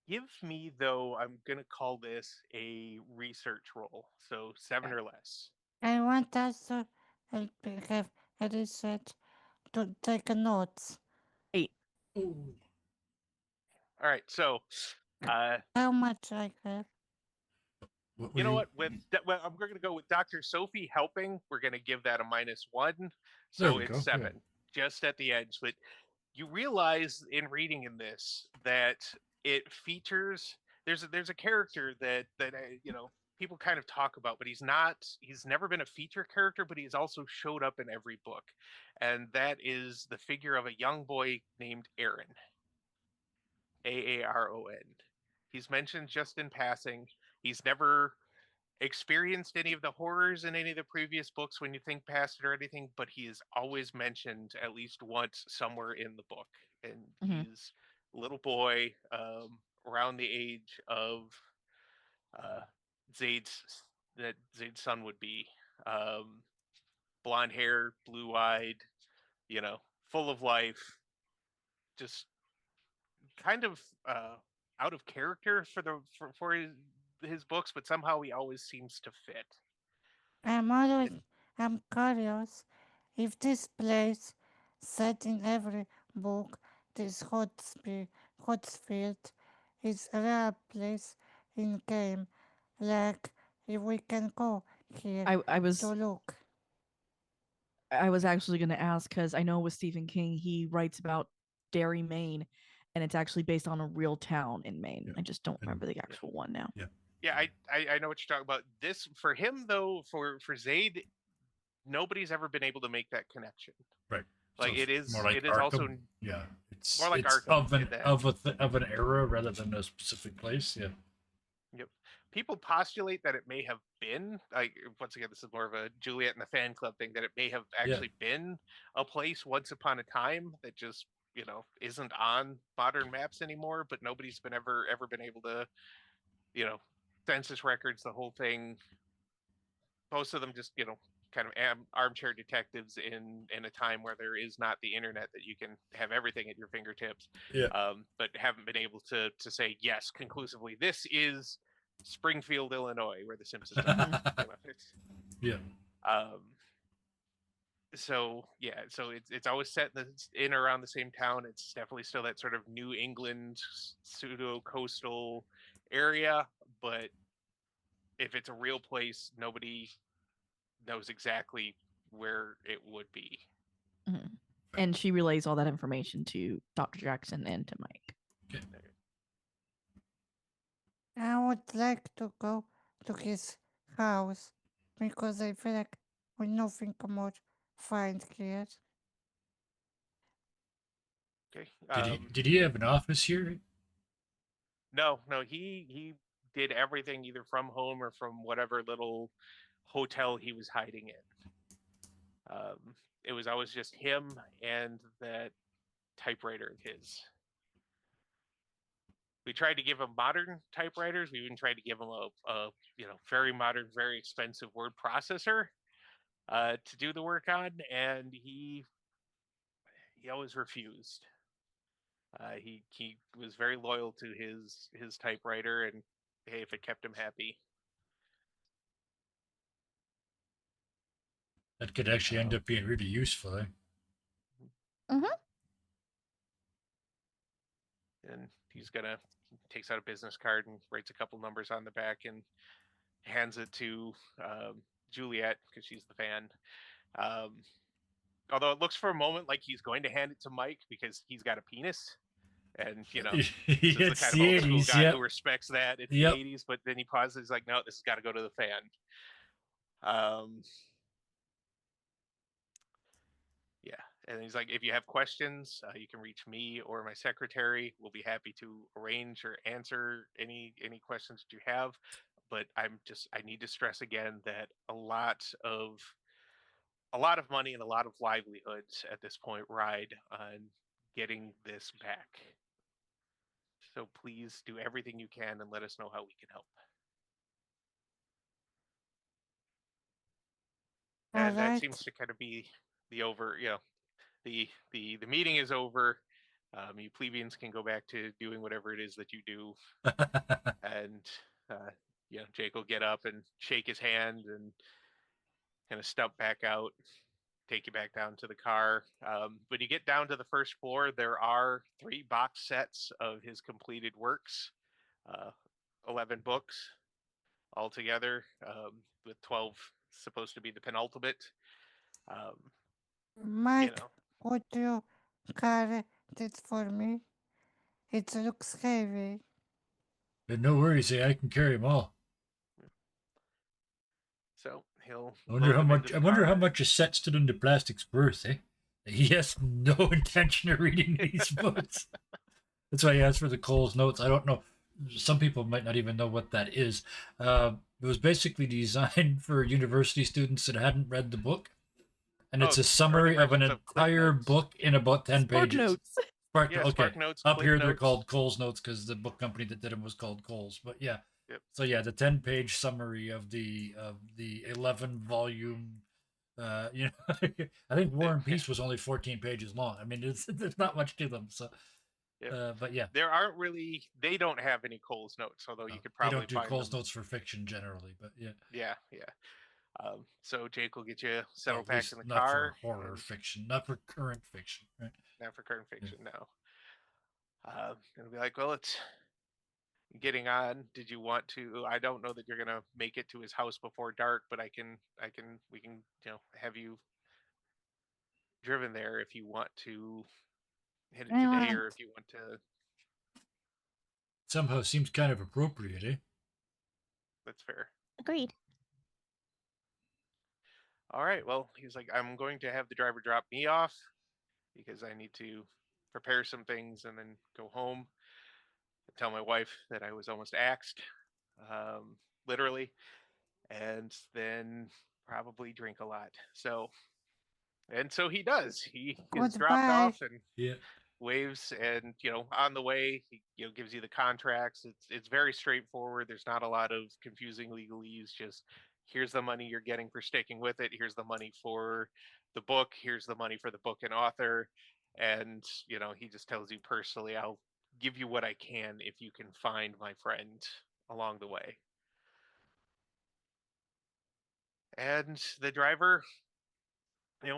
Give me, though, I'm gonna call this a research roll, so 7 Okay. or less. I want us to have a research to take notes. 8. All right, so How much I have? What were you know you? what? Well, I'm going to go with Dr. Sophie helping. We're going to give that a -1, There so we it's go. 7, just at the edge. But you realize in reading in this that it features. There's a character that people kind of talk about, but he's never been a feature character, but he's also showed up in every book, and that is the figure of a young boy named Aaron. Aaron. He's mentioned just in passing. He's never experienced any of the horrors in any of the previous books when you think past it or anything, but he is always mentioned at least once somewhere in the book. And Mhm. he's little boy, around the age of uh, Zaid's that Zaid's son would be. Um, Blonde hair, blue eyed, you know, full of life, just kind of out of character for his books, but somehow he always seems to fit. I'm always I'm curious if this place set in every book, this Hotsfield is a real place in game. Like if we can go here I to was look. I was actually going to ask because I know with Stephen King he writes about Derry, Maine, and it's actually based on a real town in Maine. Yeah. I just don't And- remember the actual one now. Yeah, I know what you're talking about. This for him though, for Zaid, nobody's ever been able to make that connection. Right. Like So it it's is more like it is Arkham. also Yeah, it's more like it's Arkham of an in that. of an era rather than a specific place. Yeah. Yep. People postulate that it may have been like once again, this is more of a Juliet and the fan club thing, that it may have actually been a place once upon a time that just, you know, isn't on modern maps anymore, but nobody's been ever been able to, you know, census records, the whole thing. Most of them just, you know, kind of armchair detectives in a time where there is not the internet that you can have everything at your fingertips. Yeah. But haven't been able to say yes conclusively. This is Springfield, Illinois, where the Simpsons are. You know, Yeah. So yeah, so it's always set in around the same town. It's definitely still that sort of New England pseudo coastal area, but if it's a real place, nobody knows exactly where it would be. Mhm. And she relays all that information to Dr. Jackson and to Mike. Okay. I would like to go to his house because I feel like we nothing more find here. Okay. Did he have an office here? No, he did everything either from home or from whatever little hotel he was hiding in. It was always just him and that typewriter of his. We tried to give him modern typewriters. We even tried to give him a you know, very modern, very expensive word processor to do the work on, and he always refused. He was very loyal to his typewriter, and hey, if it kept him happy. That could actually end up being really useful. Eh? And he's gonna takes out a business card and writes a couple numbers on the back and hands it to Juliet because she's the fan. Although it looks for a moment like he's going to hand it to Mike because he's got a penis. And you know, this is the It's kind of the old school 80s, guy yep. who respects that. It's Yep. the 80s, but then he pauses. He's like, "No, this has got to go to the fan." Yeah, and he's like, "If you have questions, you can reach me or my secretary. We'll be happy to arrange or answer any questions that you have." But I need to stress again that a lot of money and a lot of livelihoods at this point ride on getting this back. So please do everything you can and let us know how we can help. And that seems to kind of be the over, you know, the meeting is over. You plebeians can go back to doing whatever it is that you do. And you know, Jake will get up and shake his hand and kind of step back out, take you back down to the car. When you get down to the first floor, there are 3 box sets of his completed works, 11 books altogether, with 12 supposed to be the penultimate. Mike, You know, would you carry it for me? It looks heavy. No worries, I can carry them all. so he'll. I wonder how much a set stood under plastic's worth, eh? He has no intention of reading these books. That's why he asked for the Cole's notes. I don't know. Some people might not even know what that is. It was basically designed for university students that hadn't read the book. And it's a summary of an entire book in about 10 Spark pages. notes. Spark. Yeah, Okay. Spark Notes, Up Clip here they're Notes. called Coles Notes because the book company that did them was called Coles. But yeah. Yep. So yeah, the 10-page summary of the 11-volume. You know, I think War and Peace was only 14 pages long. I mean, there's not much to them. So, Yep. but yeah, There aren't really. They don't have any Coles Notes, although you could they probably don't do find Coles them. Notes for fiction generally. But yeah, Yeah, yeah. So Jake will get you well, settled at back in least the not for car, horror and fiction, not for current fiction, right? not for current Yeah. fiction. No. It'll be like, well, it's getting on. Did you want to? I don't know that you're gonna make it to his house before dark, but we can, have you driven there if you want to hit it I today, or want. if you want to. Somehow seems kind of appropriate, eh? That's fair. Agreed. All right. Well, he's like, I'm going to have the driver drop me off because I need to prepare some things and then go home. Tell my wife that I was almost axed, literally, and then probably drink a lot. So he does. He is dropped Goodbye. off and Yeah. waves, and on the way he gives you the contracts. It's very straightforward. There's not a lot of confusing legalese. Just here's the money you're getting for sticking with it. Here's the money for the book. Here's the money for the book and author. And he just tells you personally, I'll give you what I can if you can find my friend along the way. And the driver,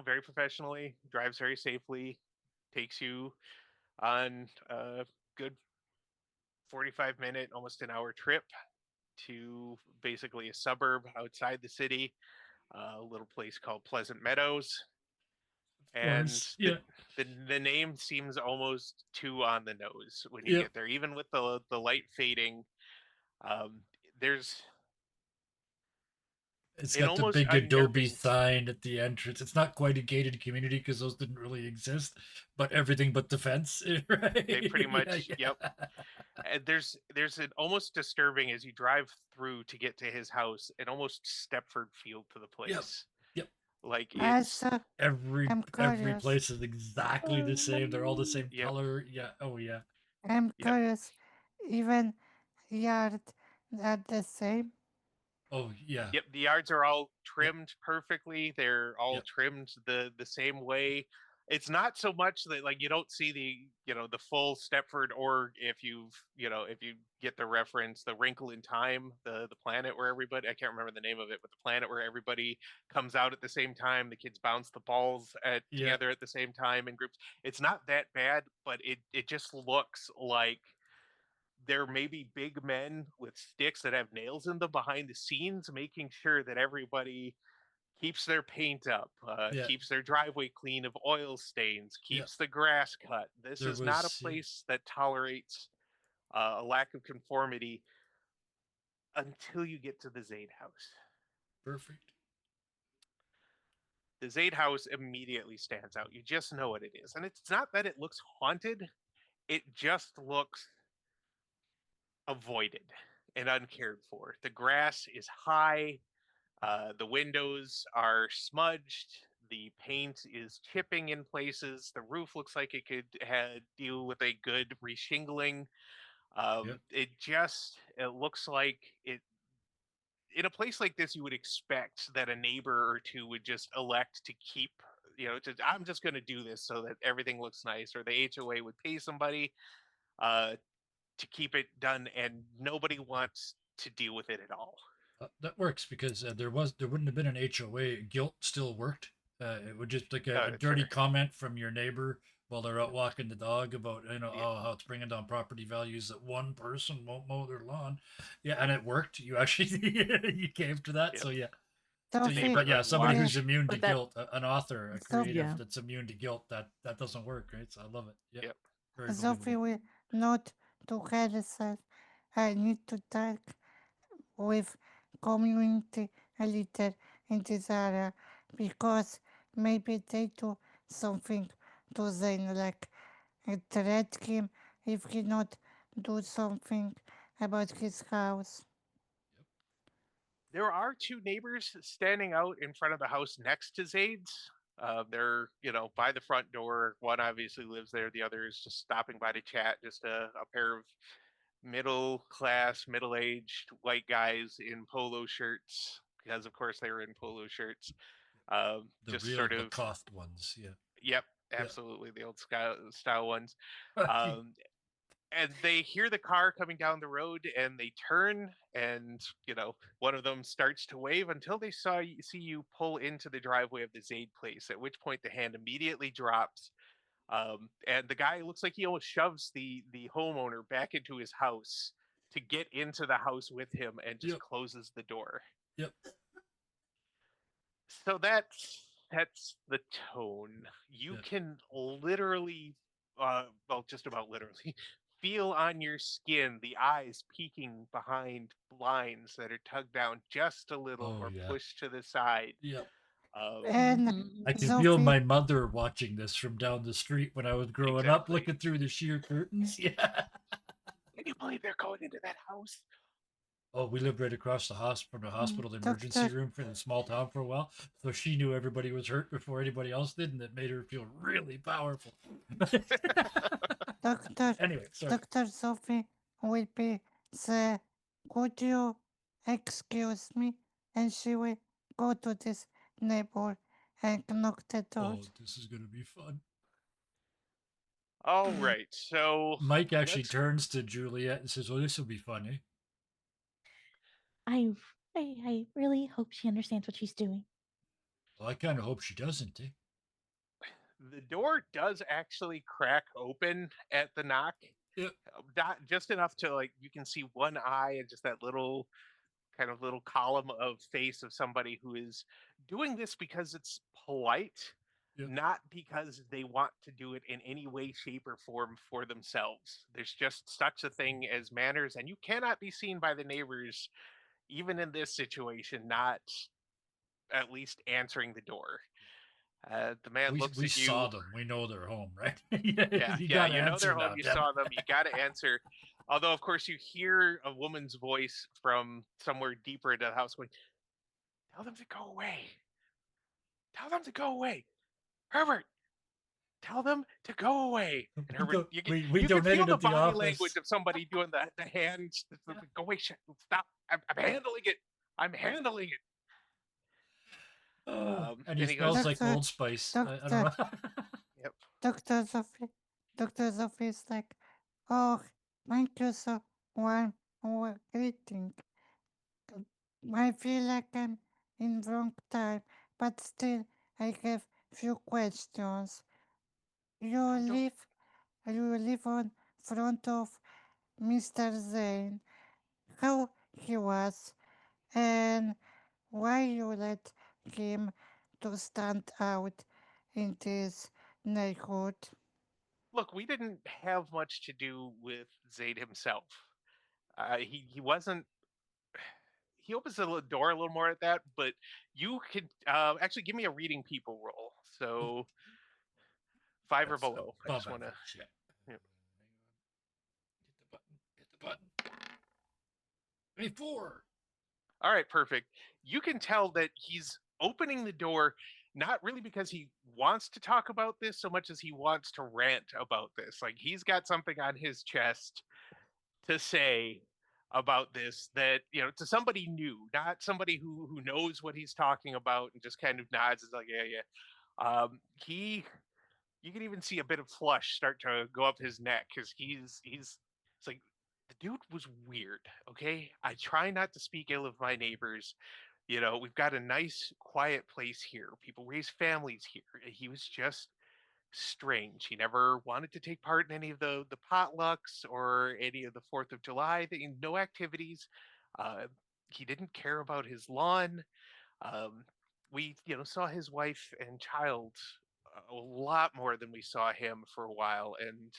very professionally, drives very safely, takes you on a good 45-minute, almost an hour trip to basically a suburb outside the city, a little place called Pleasant Meadows. Of And course. the, Yeah. the name seems almost too on the nose when you Yep. get there, even with the light fading. Um, there's It's an got the almost big Adobe unnerving. sign at the entrance. It's not quite a gated community because those didn't really exist, but everything but the fence, They right? pretty Yeah, much, yeah. yep. And there's an almost disturbing as you drive through to get to his house, an almost Stepford feel to the Yep. place. Yep. Like it's Also, Every I'm every curious. place is exactly the same. They're all the same yep, color. Yeah. Oh yeah. I'm yep. curious. Even yard are the same. Oh yeah. Yep, the yards are all Yep. trimmed perfectly. They're all Yep. trimmed the same way. It's not so much that like you don't see the full Stepford, or if you get the reference, the Wrinkle in Time, the planet where everybody, I can't remember the name of it, but the planet where everybody comes out at the same time, the kids bounce the balls Yeah. together at the same time in groups. It's not that bad, but it just looks like there may be big men with sticks that have nails in them behind the scenes, making sure that everybody keeps their paint up, Yeah. keeps their driveway clean of oil stains, Yeah. keeps the grass cut. This There is not a was place that tolerates a lack of conformity until you get to the Zaid house. perfect. The Zaid house immediately stands out. You just know what it is. And it's not that it looks haunted, it just looks avoided and uncared for. The grass is high. The windows are smudged. The paint is chipping in places. The roof looks like it could deal with a good reshingling. Yep. It looks like it. In a place like this, you would expect that a neighbor or two would just elect to keep. I'm just going to do this so that everything looks nice, or the HOA would pay somebody uh, to keep it done, and nobody wants to deal with it at all. That works because there wouldn't have been an HOA. Guilt still worked. It would just like a That's dirty fair. comment from your neighbor while they're out walking the dog about Yeah. how it's bringing down property values that one person won't mow their lawn. Yeah, and it worked. You actually you came to that. Yep. So yeah. The Sophie, neighborhood But yeah, somebody watch. who's immune to But that- guilt, an author, a So- creative Yeah. that's immune to guilt, that doesn't work, right? So I love it. Yeah. Yep. Very Sophie believable. will not to herself. I need to talk with community leader in this area because maybe they do something to Zayn, like threat him if he not do something about his house. There are two neighbors standing out in front of the house next to Zaid's. They're, by the front door. One obviously lives there. The other is just stopping by to chat. Just a pair of middle class, middle aged white guys in polo shirts, because of course they were in polo shirts. The Just real sort of, Lacoste ones, yeah. yep, Yeah. absolutely the old style ones. Um, and they hear the car coming down the road and they turn, and one of them starts to wave until they see you pull into the driveway of the Zaid place, at which point the hand immediately drops. And the guy looks like he almost shoves the homeowner back into his house to get into the house with him and just Yep. closes the door. Yep. So that's the tone. You Yeah. can literally, well, just about literally, feel on your skin the eyes peeking behind blinds that are tugged down just a little Oh, or yeah. pushed to the side. Yep. And Mhm. I can feel Sophie, my mother watching this from down the street when I was growing up, Exactly. looking through the sheer curtains. Yeah. Can you believe they're going into that house? Oh, we lived right across the from the hospital, the emergency Doctor, room for the small town for a while. So she knew everybody was hurt before anybody else did, and it made her feel really powerful. Doctor, Anyway, sorry. Doctor Sophie will be say, could you excuse me? And she will go to this neighbor and knock the door. Oh, this is gonna be fun. All right, so Mike actually let's turns to Juliet and says, "Oh, this will be funny." I really hope she understands what she's doing. Well, I kind of hope she doesn't. Eh? the door does actually crack open at the knock. Yep. Not just enough to, like, you can see one eye and just that little kind of little column of face of somebody who is doing this because it's polite, Yep. not because they want to do it in any way, shape, or form for themselves. There's just such a thing as manners, and you cannot be seen by the neighbors, even in this situation, not at least answering the door. The man looks We at saw you. them. We know they're home, right? Yeah, You yeah, got to you know answer they're home. now, You Deb. saw them. You got to answer. Although, of course, you hear a woman's voice from somewhere deeper into the house going, "Tell them to go away. Tell them to go away. Herbert, tell them to go away." And Herbert, We you can feel donated the at the body language office. of somebody doing the hands. Go away, stop. I'm handling it. I'm handling it. And he And he goes, smells like Doctor, Old Spice. I don't Doctor, know. "Yep." Doctor Sophie, Doctor Sophie is like, oh, thank you so warm, greeting. I feel like I'm in wrong time, but still, I have few questions. You I don't. live, you live on front of Mr. Zane. How he was, and why you let him to stand out in this neighborhood? Look, we didn't have much to do with Zayd himself. He wasn't. He opens the door a little more at that, but you could actually give me a reading people roll. So 5 or That's below. I above just want to. average. Yeah. Yep. Hit the button. Hit the button. 24. All right, perfect. You can tell that he's opening the door not really because he wants to talk about this so much as he wants to rant about this. Like, he's got something on his chest to say about this, that, to somebody new, not somebody who knows what he's talking about and just kind of nods. Is like, yeah, yeah. He You can even see a bit of flush start to go up his neck, because it's like, the dude was weird. Okay, I try not to speak ill of my neighbors. We've got a nice quiet place here. People raise families here. He was just strange. He never wanted to take part in any of the potlucks or any of the 4th of July no activities. Uh, he didn't care about his lawn. Um, we saw his wife and child a lot more than we saw him for a while, and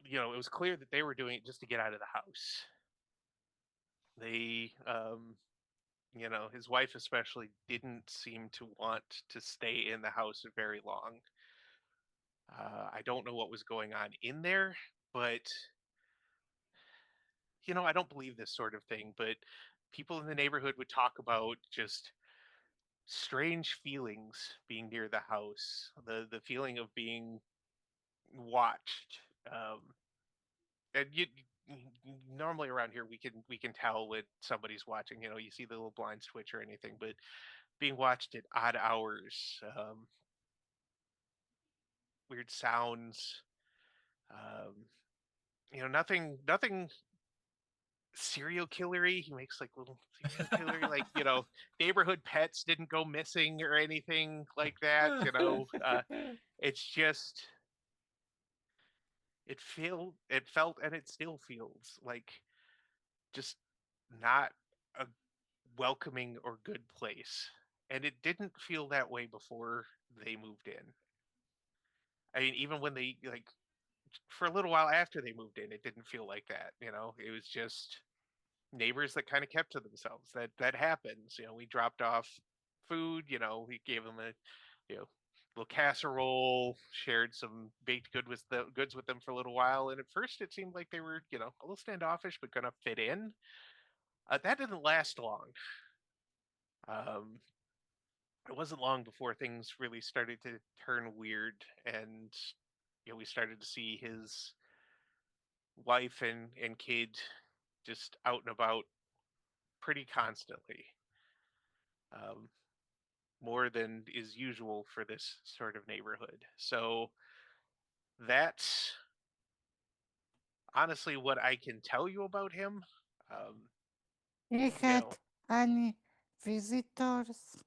it was clear that they were doing it just to get out of the house. They his wife especially didn't seem to want to stay in the house very long. I don't know what was going on in there, but I don't believe this sort of thing, but people in the neighborhood would talk about just strange feelings being near the house, the feeling of being watched. And normally around here we can tell when somebody's watching. You see the little blinds twitch or anything, but being watched at odd hours, weird sounds, um, nothing serial killery. He makes like little serial killery, like neighborhood pets didn't go missing or anything like that. It's just it felt and it still feels like just not a welcoming or good place. And it didn't feel that way before they moved in. I mean, even when they like for a little while after they moved in, it didn't feel like that. It was just neighbors that kind of kept to themselves. That happens. We dropped off food. We gave them a little casserole, shared some baked goods with them for a little while. And at first, it seemed like they were a little standoffish, but gonna fit in. That didn't last long. Um, it wasn't long before things really started to turn weird, and we started to see his wife and kid just out and about pretty constantly, um, more than is usual for this sort of neighborhood. So that's honestly what I can tell you about him. Um, He you had know, any visitors?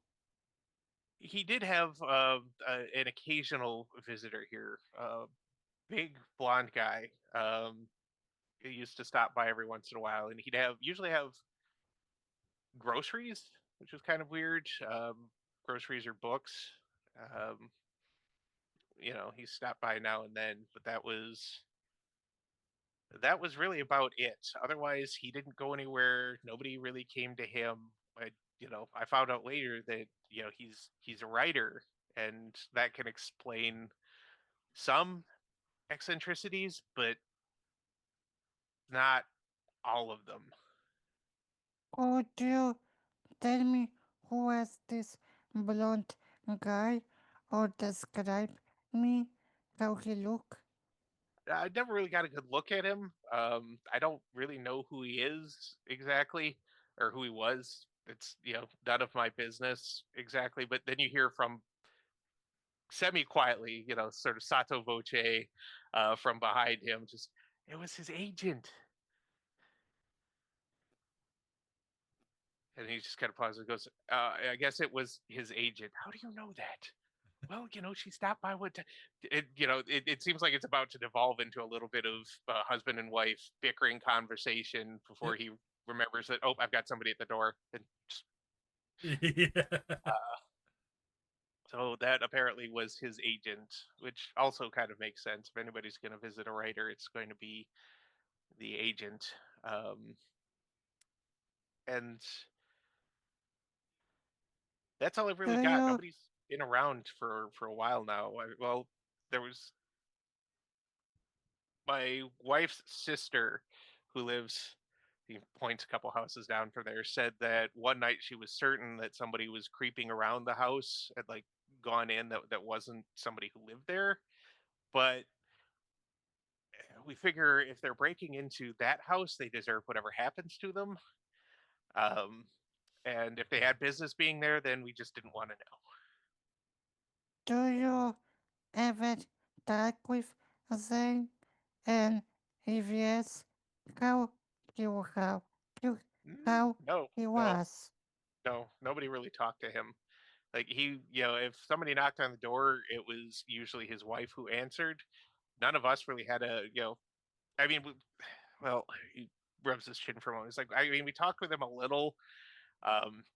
he did have an occasional visitor here, big blonde guy. He used to stop by every once in a while, and he'd usually have groceries, which was kind of weird. Groceries or books. Um, he stopped by now and then, but that was really about it. Otherwise, he didn't go anywhere. Nobody really came to him. I found out later that he's a writer, and that can explain some eccentricities, but not all of them. Could you tell me who was this blonde guy or describe me how he look? I never really got a good look at him. I don't really know who he is exactly, or who he was. It's none of my business exactly. But then you hear from semi quietly, sort of sotto voce, from behind him, just it was his agent, and he just kind of pauses and goes, "I guess it was his agent. How do you know that?" Well, she stopped by what it seems like it's about to devolve into a little bit of husband and wife bickering conversation before he remembers that, oh, I've got somebody at the door. And just, Yeah. so that apparently was his agent, which also kind of makes sense. If anybody's going to visit a writer, it's going to be the agent. And that's all I've Do really got. you Nobody's been around for a while now. Well, there was my wife's sister, who lives, he points a couple houses down from there, said that one night she was certain that somebody was creeping around the house, had like gone in, that wasn't somebody who lived there. But we figure if they're breaking into that house, they deserve whatever happens to them. Um, and if they had business being there, then we just didn't want to know. do you ever talk with them? And if yes, how you how you how No, he no, was? no, nobody really talked to him. Like if somebody knocked on the door, it was usually his wife who answered. None of us really had I mean, well, he rubs his chin for a moment. It's like, I mean, we talked with him a little,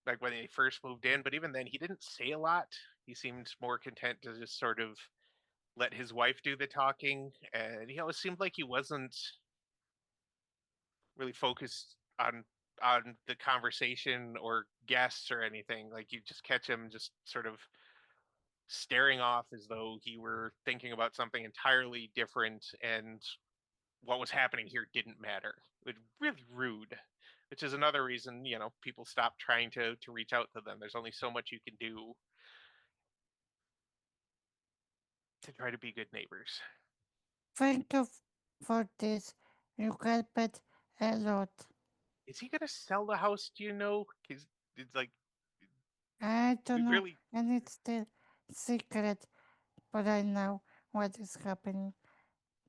like when they first moved in, but even then, he didn't say a lot. He seemed more content to just sort of let his wife do the talking, and it seemed like he wasn't really focused on the conversation or guests or anything. Like you just catch him just sort of staring off as though he were thinking about something entirely different, and what was happening here didn't matter. It was really rude. which is another reason people stop trying to reach out to them. There's only so much you can do to try to be good neighbors. Thank you for this. You helped a lot. Is he gonna sell the house? Do you know? Because it's like I we don't know, really. and it's still secret, but I know what is happening.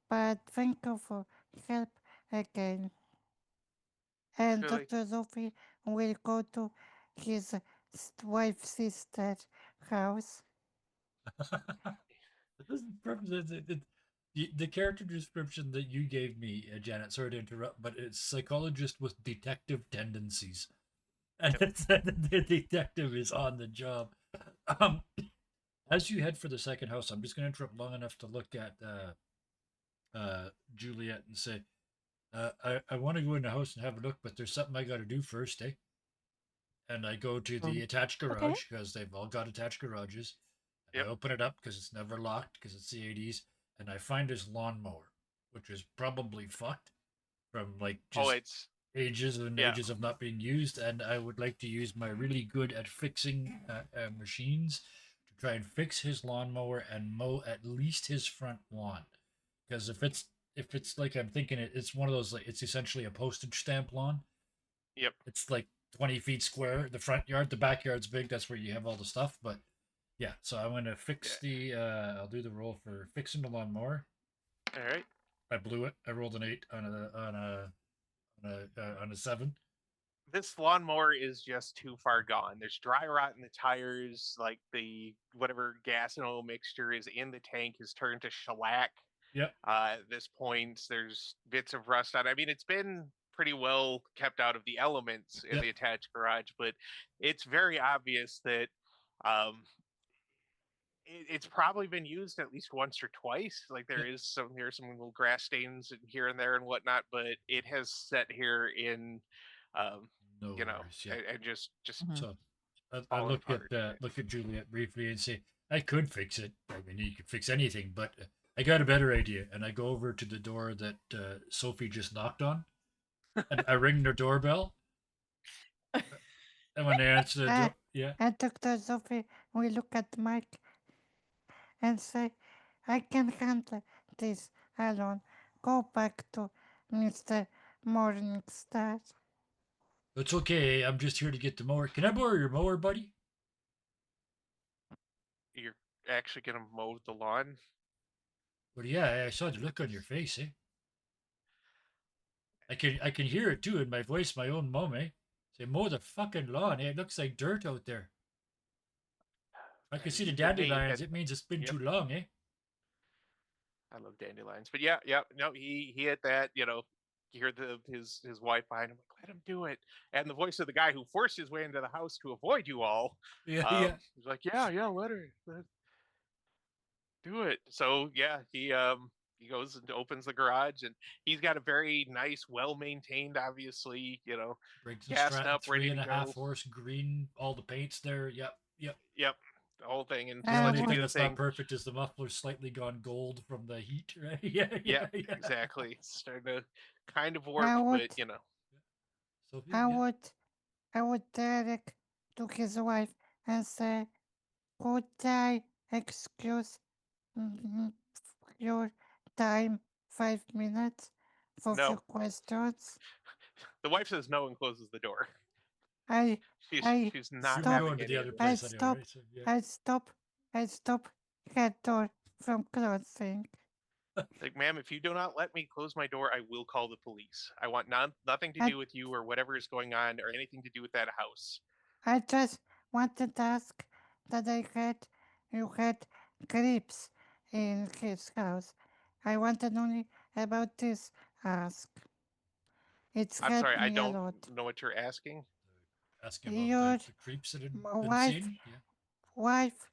But thank you for help again. And Really, Dr. Sophie will go to his wife's sister's house. It doesn't the character description that you gave me, Janet, sorry to interrupt, but it's psychologist with detective tendencies. And Yep. it's that the detective is on the job. Um, as you head for the second house, I'm just going to interrupt long enough to look at Juliet and say, I want to go in the house and have a look, but there's something I got to do first, eh? And I go to the attached Okay. garage because they've all got attached garages. And Yep. I open it up because it's never locked because it's the 80s. And I find his lawnmower, which is probably fucked from like oh, just it's ages and yeah. ages of not being used. And I would like to use my really good at fixing machines to try and fix his lawnmower and mow at least his front lawn. Because if it's like I'm thinking it's one of those like it's essentially a postage stamp lawn. Yep. It's like 20 feet square. The front yard, the backyard's big. That's where you have all the stuff. But yeah, so I'm gonna fix the. I'll do the roll for fixing the lawnmower. All right. I blew it. I rolled an 8 on a 7. This lawnmower is just too far gone. There's dry rot in the tires. Like the whatever gas and oil mixture is in the tank has turned to shellac. Yep. At this point, there's bits of rust on. I mean, it's been pretty well kept out of the elements in Yep. the attached garage, but it's very obvious that um, it's probably been used at least once or twice. Like there's some little grass stains here and there and whatnot, but it has set here in, um, No worries. Yeah. and just Mhm. So I falling look apart. at Juliet briefly and say, I could fix it. I mean, you could fix anything, but I got a better idea. And I go over to the door that Sophie just knocked on, and I ring their doorbell. And when they answer the door, yeah, And Dr. Sophie will look at Mike and say, I can handle this alone. Go back to Mr. Morningstar. it's okay. I'm just here to get the mower. Can I borrow your mower, buddy? You're actually gonna mow the lawn. Well, yeah, I saw the look on your face, eh? I can hear it too in my voice, my own mom, eh? Say, mow the fucking lawn, eh? It looks like dirt out there. I can see the You did me, dandelions. and It means it's been yep, too long, eh? I love dandelions. But yeah, no, he hit that. You hear his wife behind him, like, let him do it. And the voice of the guy who forced his way into the house to avoid you all, Yeah. he's like, yeah, let do it. So yeah, he goes and opens the garage, and he's got a very nice, well maintained, obviously, Briggs and gassed Stratton, up, three ready to and a half go. horse green, all the paints there. Yep, yep. Yep, the whole thing. And The to I only let you would, thing do the that's not thing, perfect is the muffler's slightly gone gold from the heat, right? Yeah, yeah, yeah. exactly. It's starting to kind of I warp, would, but Sophia, I yeah. would, I would direct to his wife and say, could I excuse mm, your time 5 minutes for few no. questions? The wife says no and closes the door. I, I She's not You were stop, having going to the any of other this. I place anyway, stop, right? So, yeah. I stop her door from closing. Like, ma'am, if you do not let me close my door, I will call the police. I want nothing to I, do with you or whatever is going on or anything to do with that house. I just wanted to ask that I heard you had creeps in his house. I wanted only about this ask. It's I'm sorry, helped I me a don't lot. know what you're asking. Asking about Your the creeps that had been wife, seen. Yeah. wife,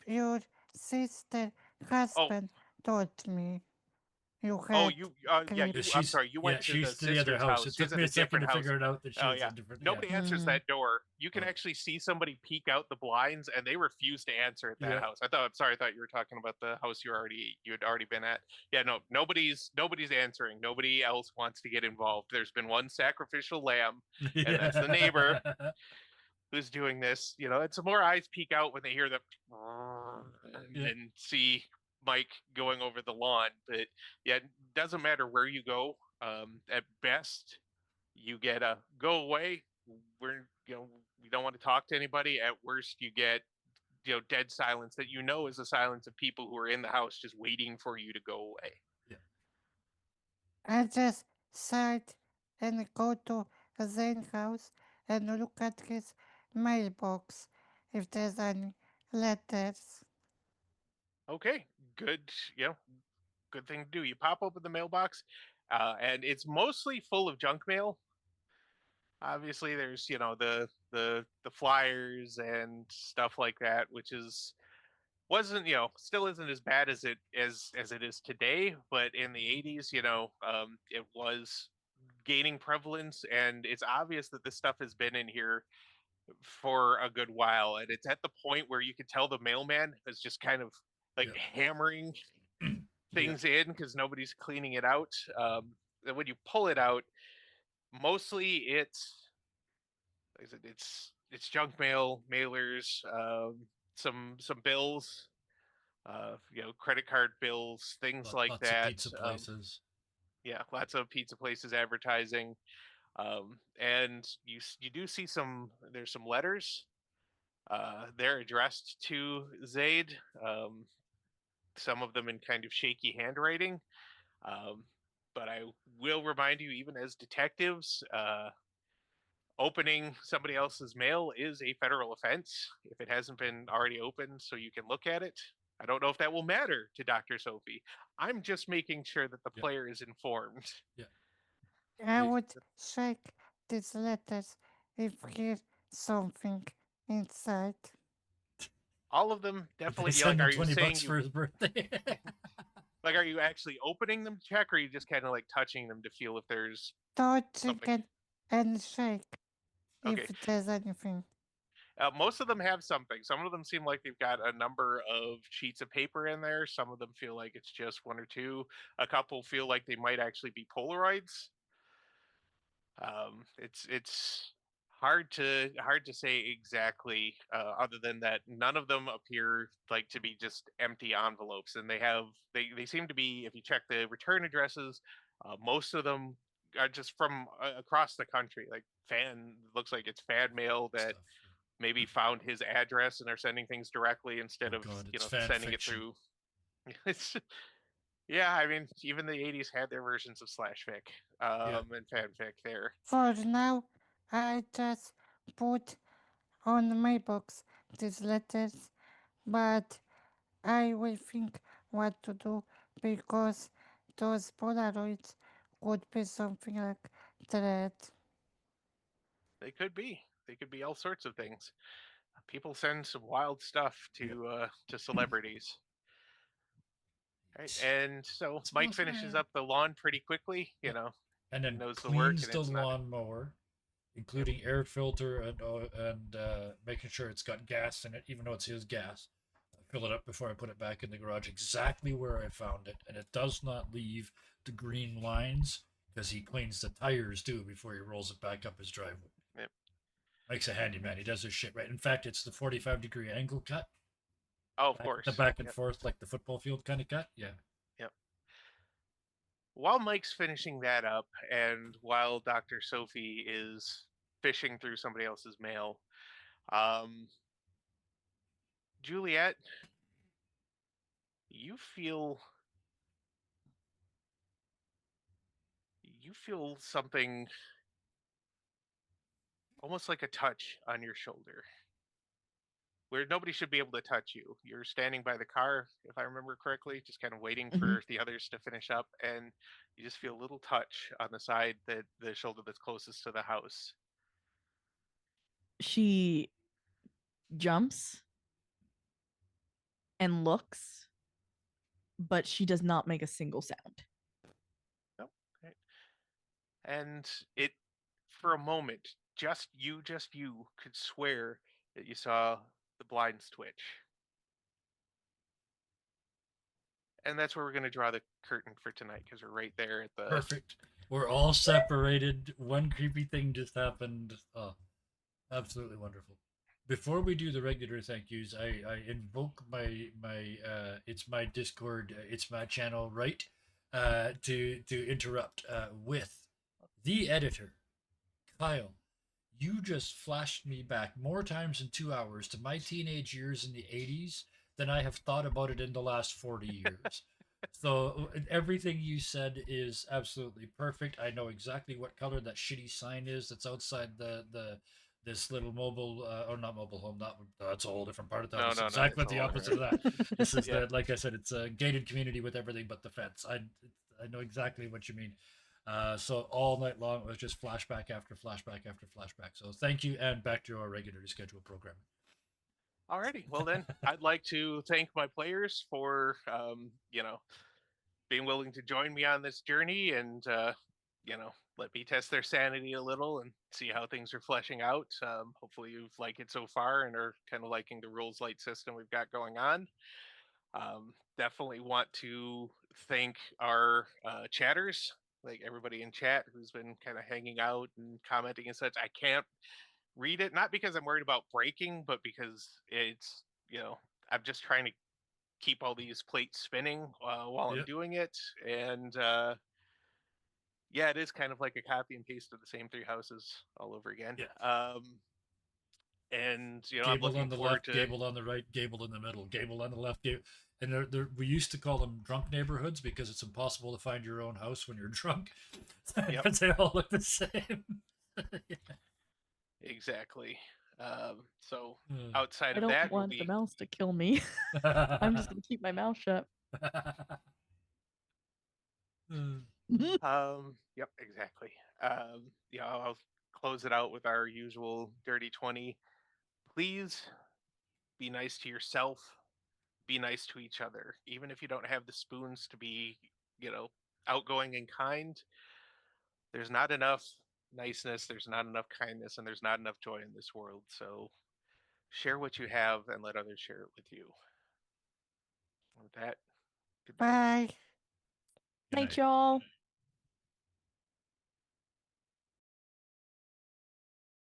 your sister, Oh, husband told me. You Oh, had you, yeah, creep. you. Yeah, I'm sorry. You went to the she's to the other sister's house. It house. She's took at me a a second different to house. figure it out that she Oh was yeah. a different. Yeah. Nobody answers Mhm. that door. You can Oh. actually see somebody peek out the blinds, and they refuse to answer at that Yeah. house. I'm sorry. I thought you were talking about the house you had already been at. Yeah, no, nobody's answering. Nobody else wants to get involved. There's been one sacrificial lamb, and that's the neighbor who's doing this. And some more eyes peek out when they hear the Yeah. and see Mike going over the lawn. But yeah, it doesn't matter where you go. At best, you get a go away. We don't want to talk to anybody. At worst, you get dead silence that is the silence of people who are in the house just waiting for you to go away. I just sat and go to Zane's house and look at his mailbox if there's any letters. Okay, good. Good thing to do. You pop open the mailbox, and it's mostly full of junk mail. Obviously, there's the flyers and stuff like that, which wasn't still isn't as bad as it is today. But in the 80s, it was gaining prevalence, and it's obvious that this stuff has been in here for a good while, and it's at the point where you could tell the mailman is just kind of like hammering things in because nobody's cleaning it out. And when you pull it out, mostly like I said, it's junk mail, mailers, some bills, credit card bills, things like Lots of that. pizza places. Yeah, lots of pizza places advertising, and you do see there's some letters. They're addressed to Zaid. Some of them in kind of shaky handwriting. Um, but I will remind you, even as detectives, opening somebody else's mail is a federal offense if it hasn't been already opened, so you can look at it. I don't know if that will matter to Dr. Sophie. I'm just making sure that the player is informed. Yeah. I would check these letters if there's something inside. All of them definitely. They send him Are you saying $20 for his birthday. are you actually opening them to check, or are you just kind of like touching them to feel if there's Touch something? and shake Okay. if there's anything. Most of them have something. Some of them seem like they've got a number of sheets of paper in there. Some of them feel like it's just one or two. A couple feel like they might actually be Polaroids. It's hard to say exactly. Other than that, none of them appear like to be just empty envelopes, and they seem to be. If you check the return addresses, most of them are just from across the country. Like looks like it's fan mail that Stuff. maybe found his address and are sending things directly instead of God, it's sending it fiction. through. It's yeah, I mean, even the 80s had their versions of slash fic and fanfic there. For now, I just put on my box these letters, but I will think what to do because those Polaroids could be something like that. They could be all sorts of things. People send some wild stuff to celebrities. Right? And so Mike finishes up the lawn pretty quickly, and then knows the work, cleans and the it's not. lawnmower, including air filter and making sure it's got gas in it, even though it's his gas. I fill it up before I put it back in the garage, exactly where I found it, and it does not leave the green lines because he cleans the tires too before he rolls it back up his driveway. Yep. Mike's a handyman. He does his shit right. In fact, it's the 45-degree angle cut. Oh, of course. The back and forth, like the football field kind of cut. Yeah. Yep. While Mike's finishing that up, and while Dr. Sophie is fishing through somebody else's mail, Juliet, you feel something almost like a touch on your shoulder where nobody should be able to touch you. You're standing by the car, if I remember correctly, just kind of waiting for the others to finish up, and you just feel a little touch on the side the shoulder that's closest to the house. She jumps and looks, but she does not make a single sound. and it, for a moment, just you could swear that you saw the blinds twitch. And that's where we're going to draw the curtain for tonight, because we're right there at the Perfect. We're all separated. One creepy thing just happened. Oh, absolutely wonderful. Before we do the regular thank yous, I invoke my it's my Discord, it's my channel right, to interrupt with the editor, Kyle. You just flashed me back more times in 2 hours to my teenage years in the 80s than I have thought about it in the last 40 years. So everything you said is absolutely perfect. I know exactly what color that shitty sign is that's outside the this little mobile or not mobile home. That's a whole different part of town. no, It's no, no. exactly It's the all opposite of right. that. This is Yeah. the, like I said, it's a gated community with everything but the fence. I know exactly what you mean. So all night long it was just flashback after flashback after flashback. So thank you, and back to our regularly scheduled programming. Alrighty. Well, then, I'd like to thank my players for, being willing to join me on this journey and, let me test their sanity a little and see how things are fleshing out. Hopefully, you've liked it so far and are kind of liking the rules light system we've got going on. Definitely want to thank our chatters, like everybody in chat who's been kind of hanging out and commenting and such. I can't read it, not because I'm worried about breaking, but because it's, I'm just trying to keep all these plates spinning while I'm Yep. doing it. And yeah, it is kind of like a copy and paste of the same three houses all over again. Yeah. And, I'm Gable looking on the forward left, to. Gable on the right, Gable in the middle, Gable on the left, Gable. And we used to call them drunk neighborhoods because it's impossible to find your own house when you're drunk. Yep. Because they all look the same. Exactly. So Hmm. outside I of don't that, we'll want the be. mouse to kill me. I'm just gonna keep my mouth shut. Yep, exactly. Yeah, I'll close it out with our usual dirty 20. Please be nice to yourself, be nice to each other. Even if you don't have the spoons to be, outgoing and kind, there's not enough niceness, there's not enough kindness, and there's not enough joy in this world. So share what you have and let others share it with you. With that, good night. Bye. Good Night, night. y'all.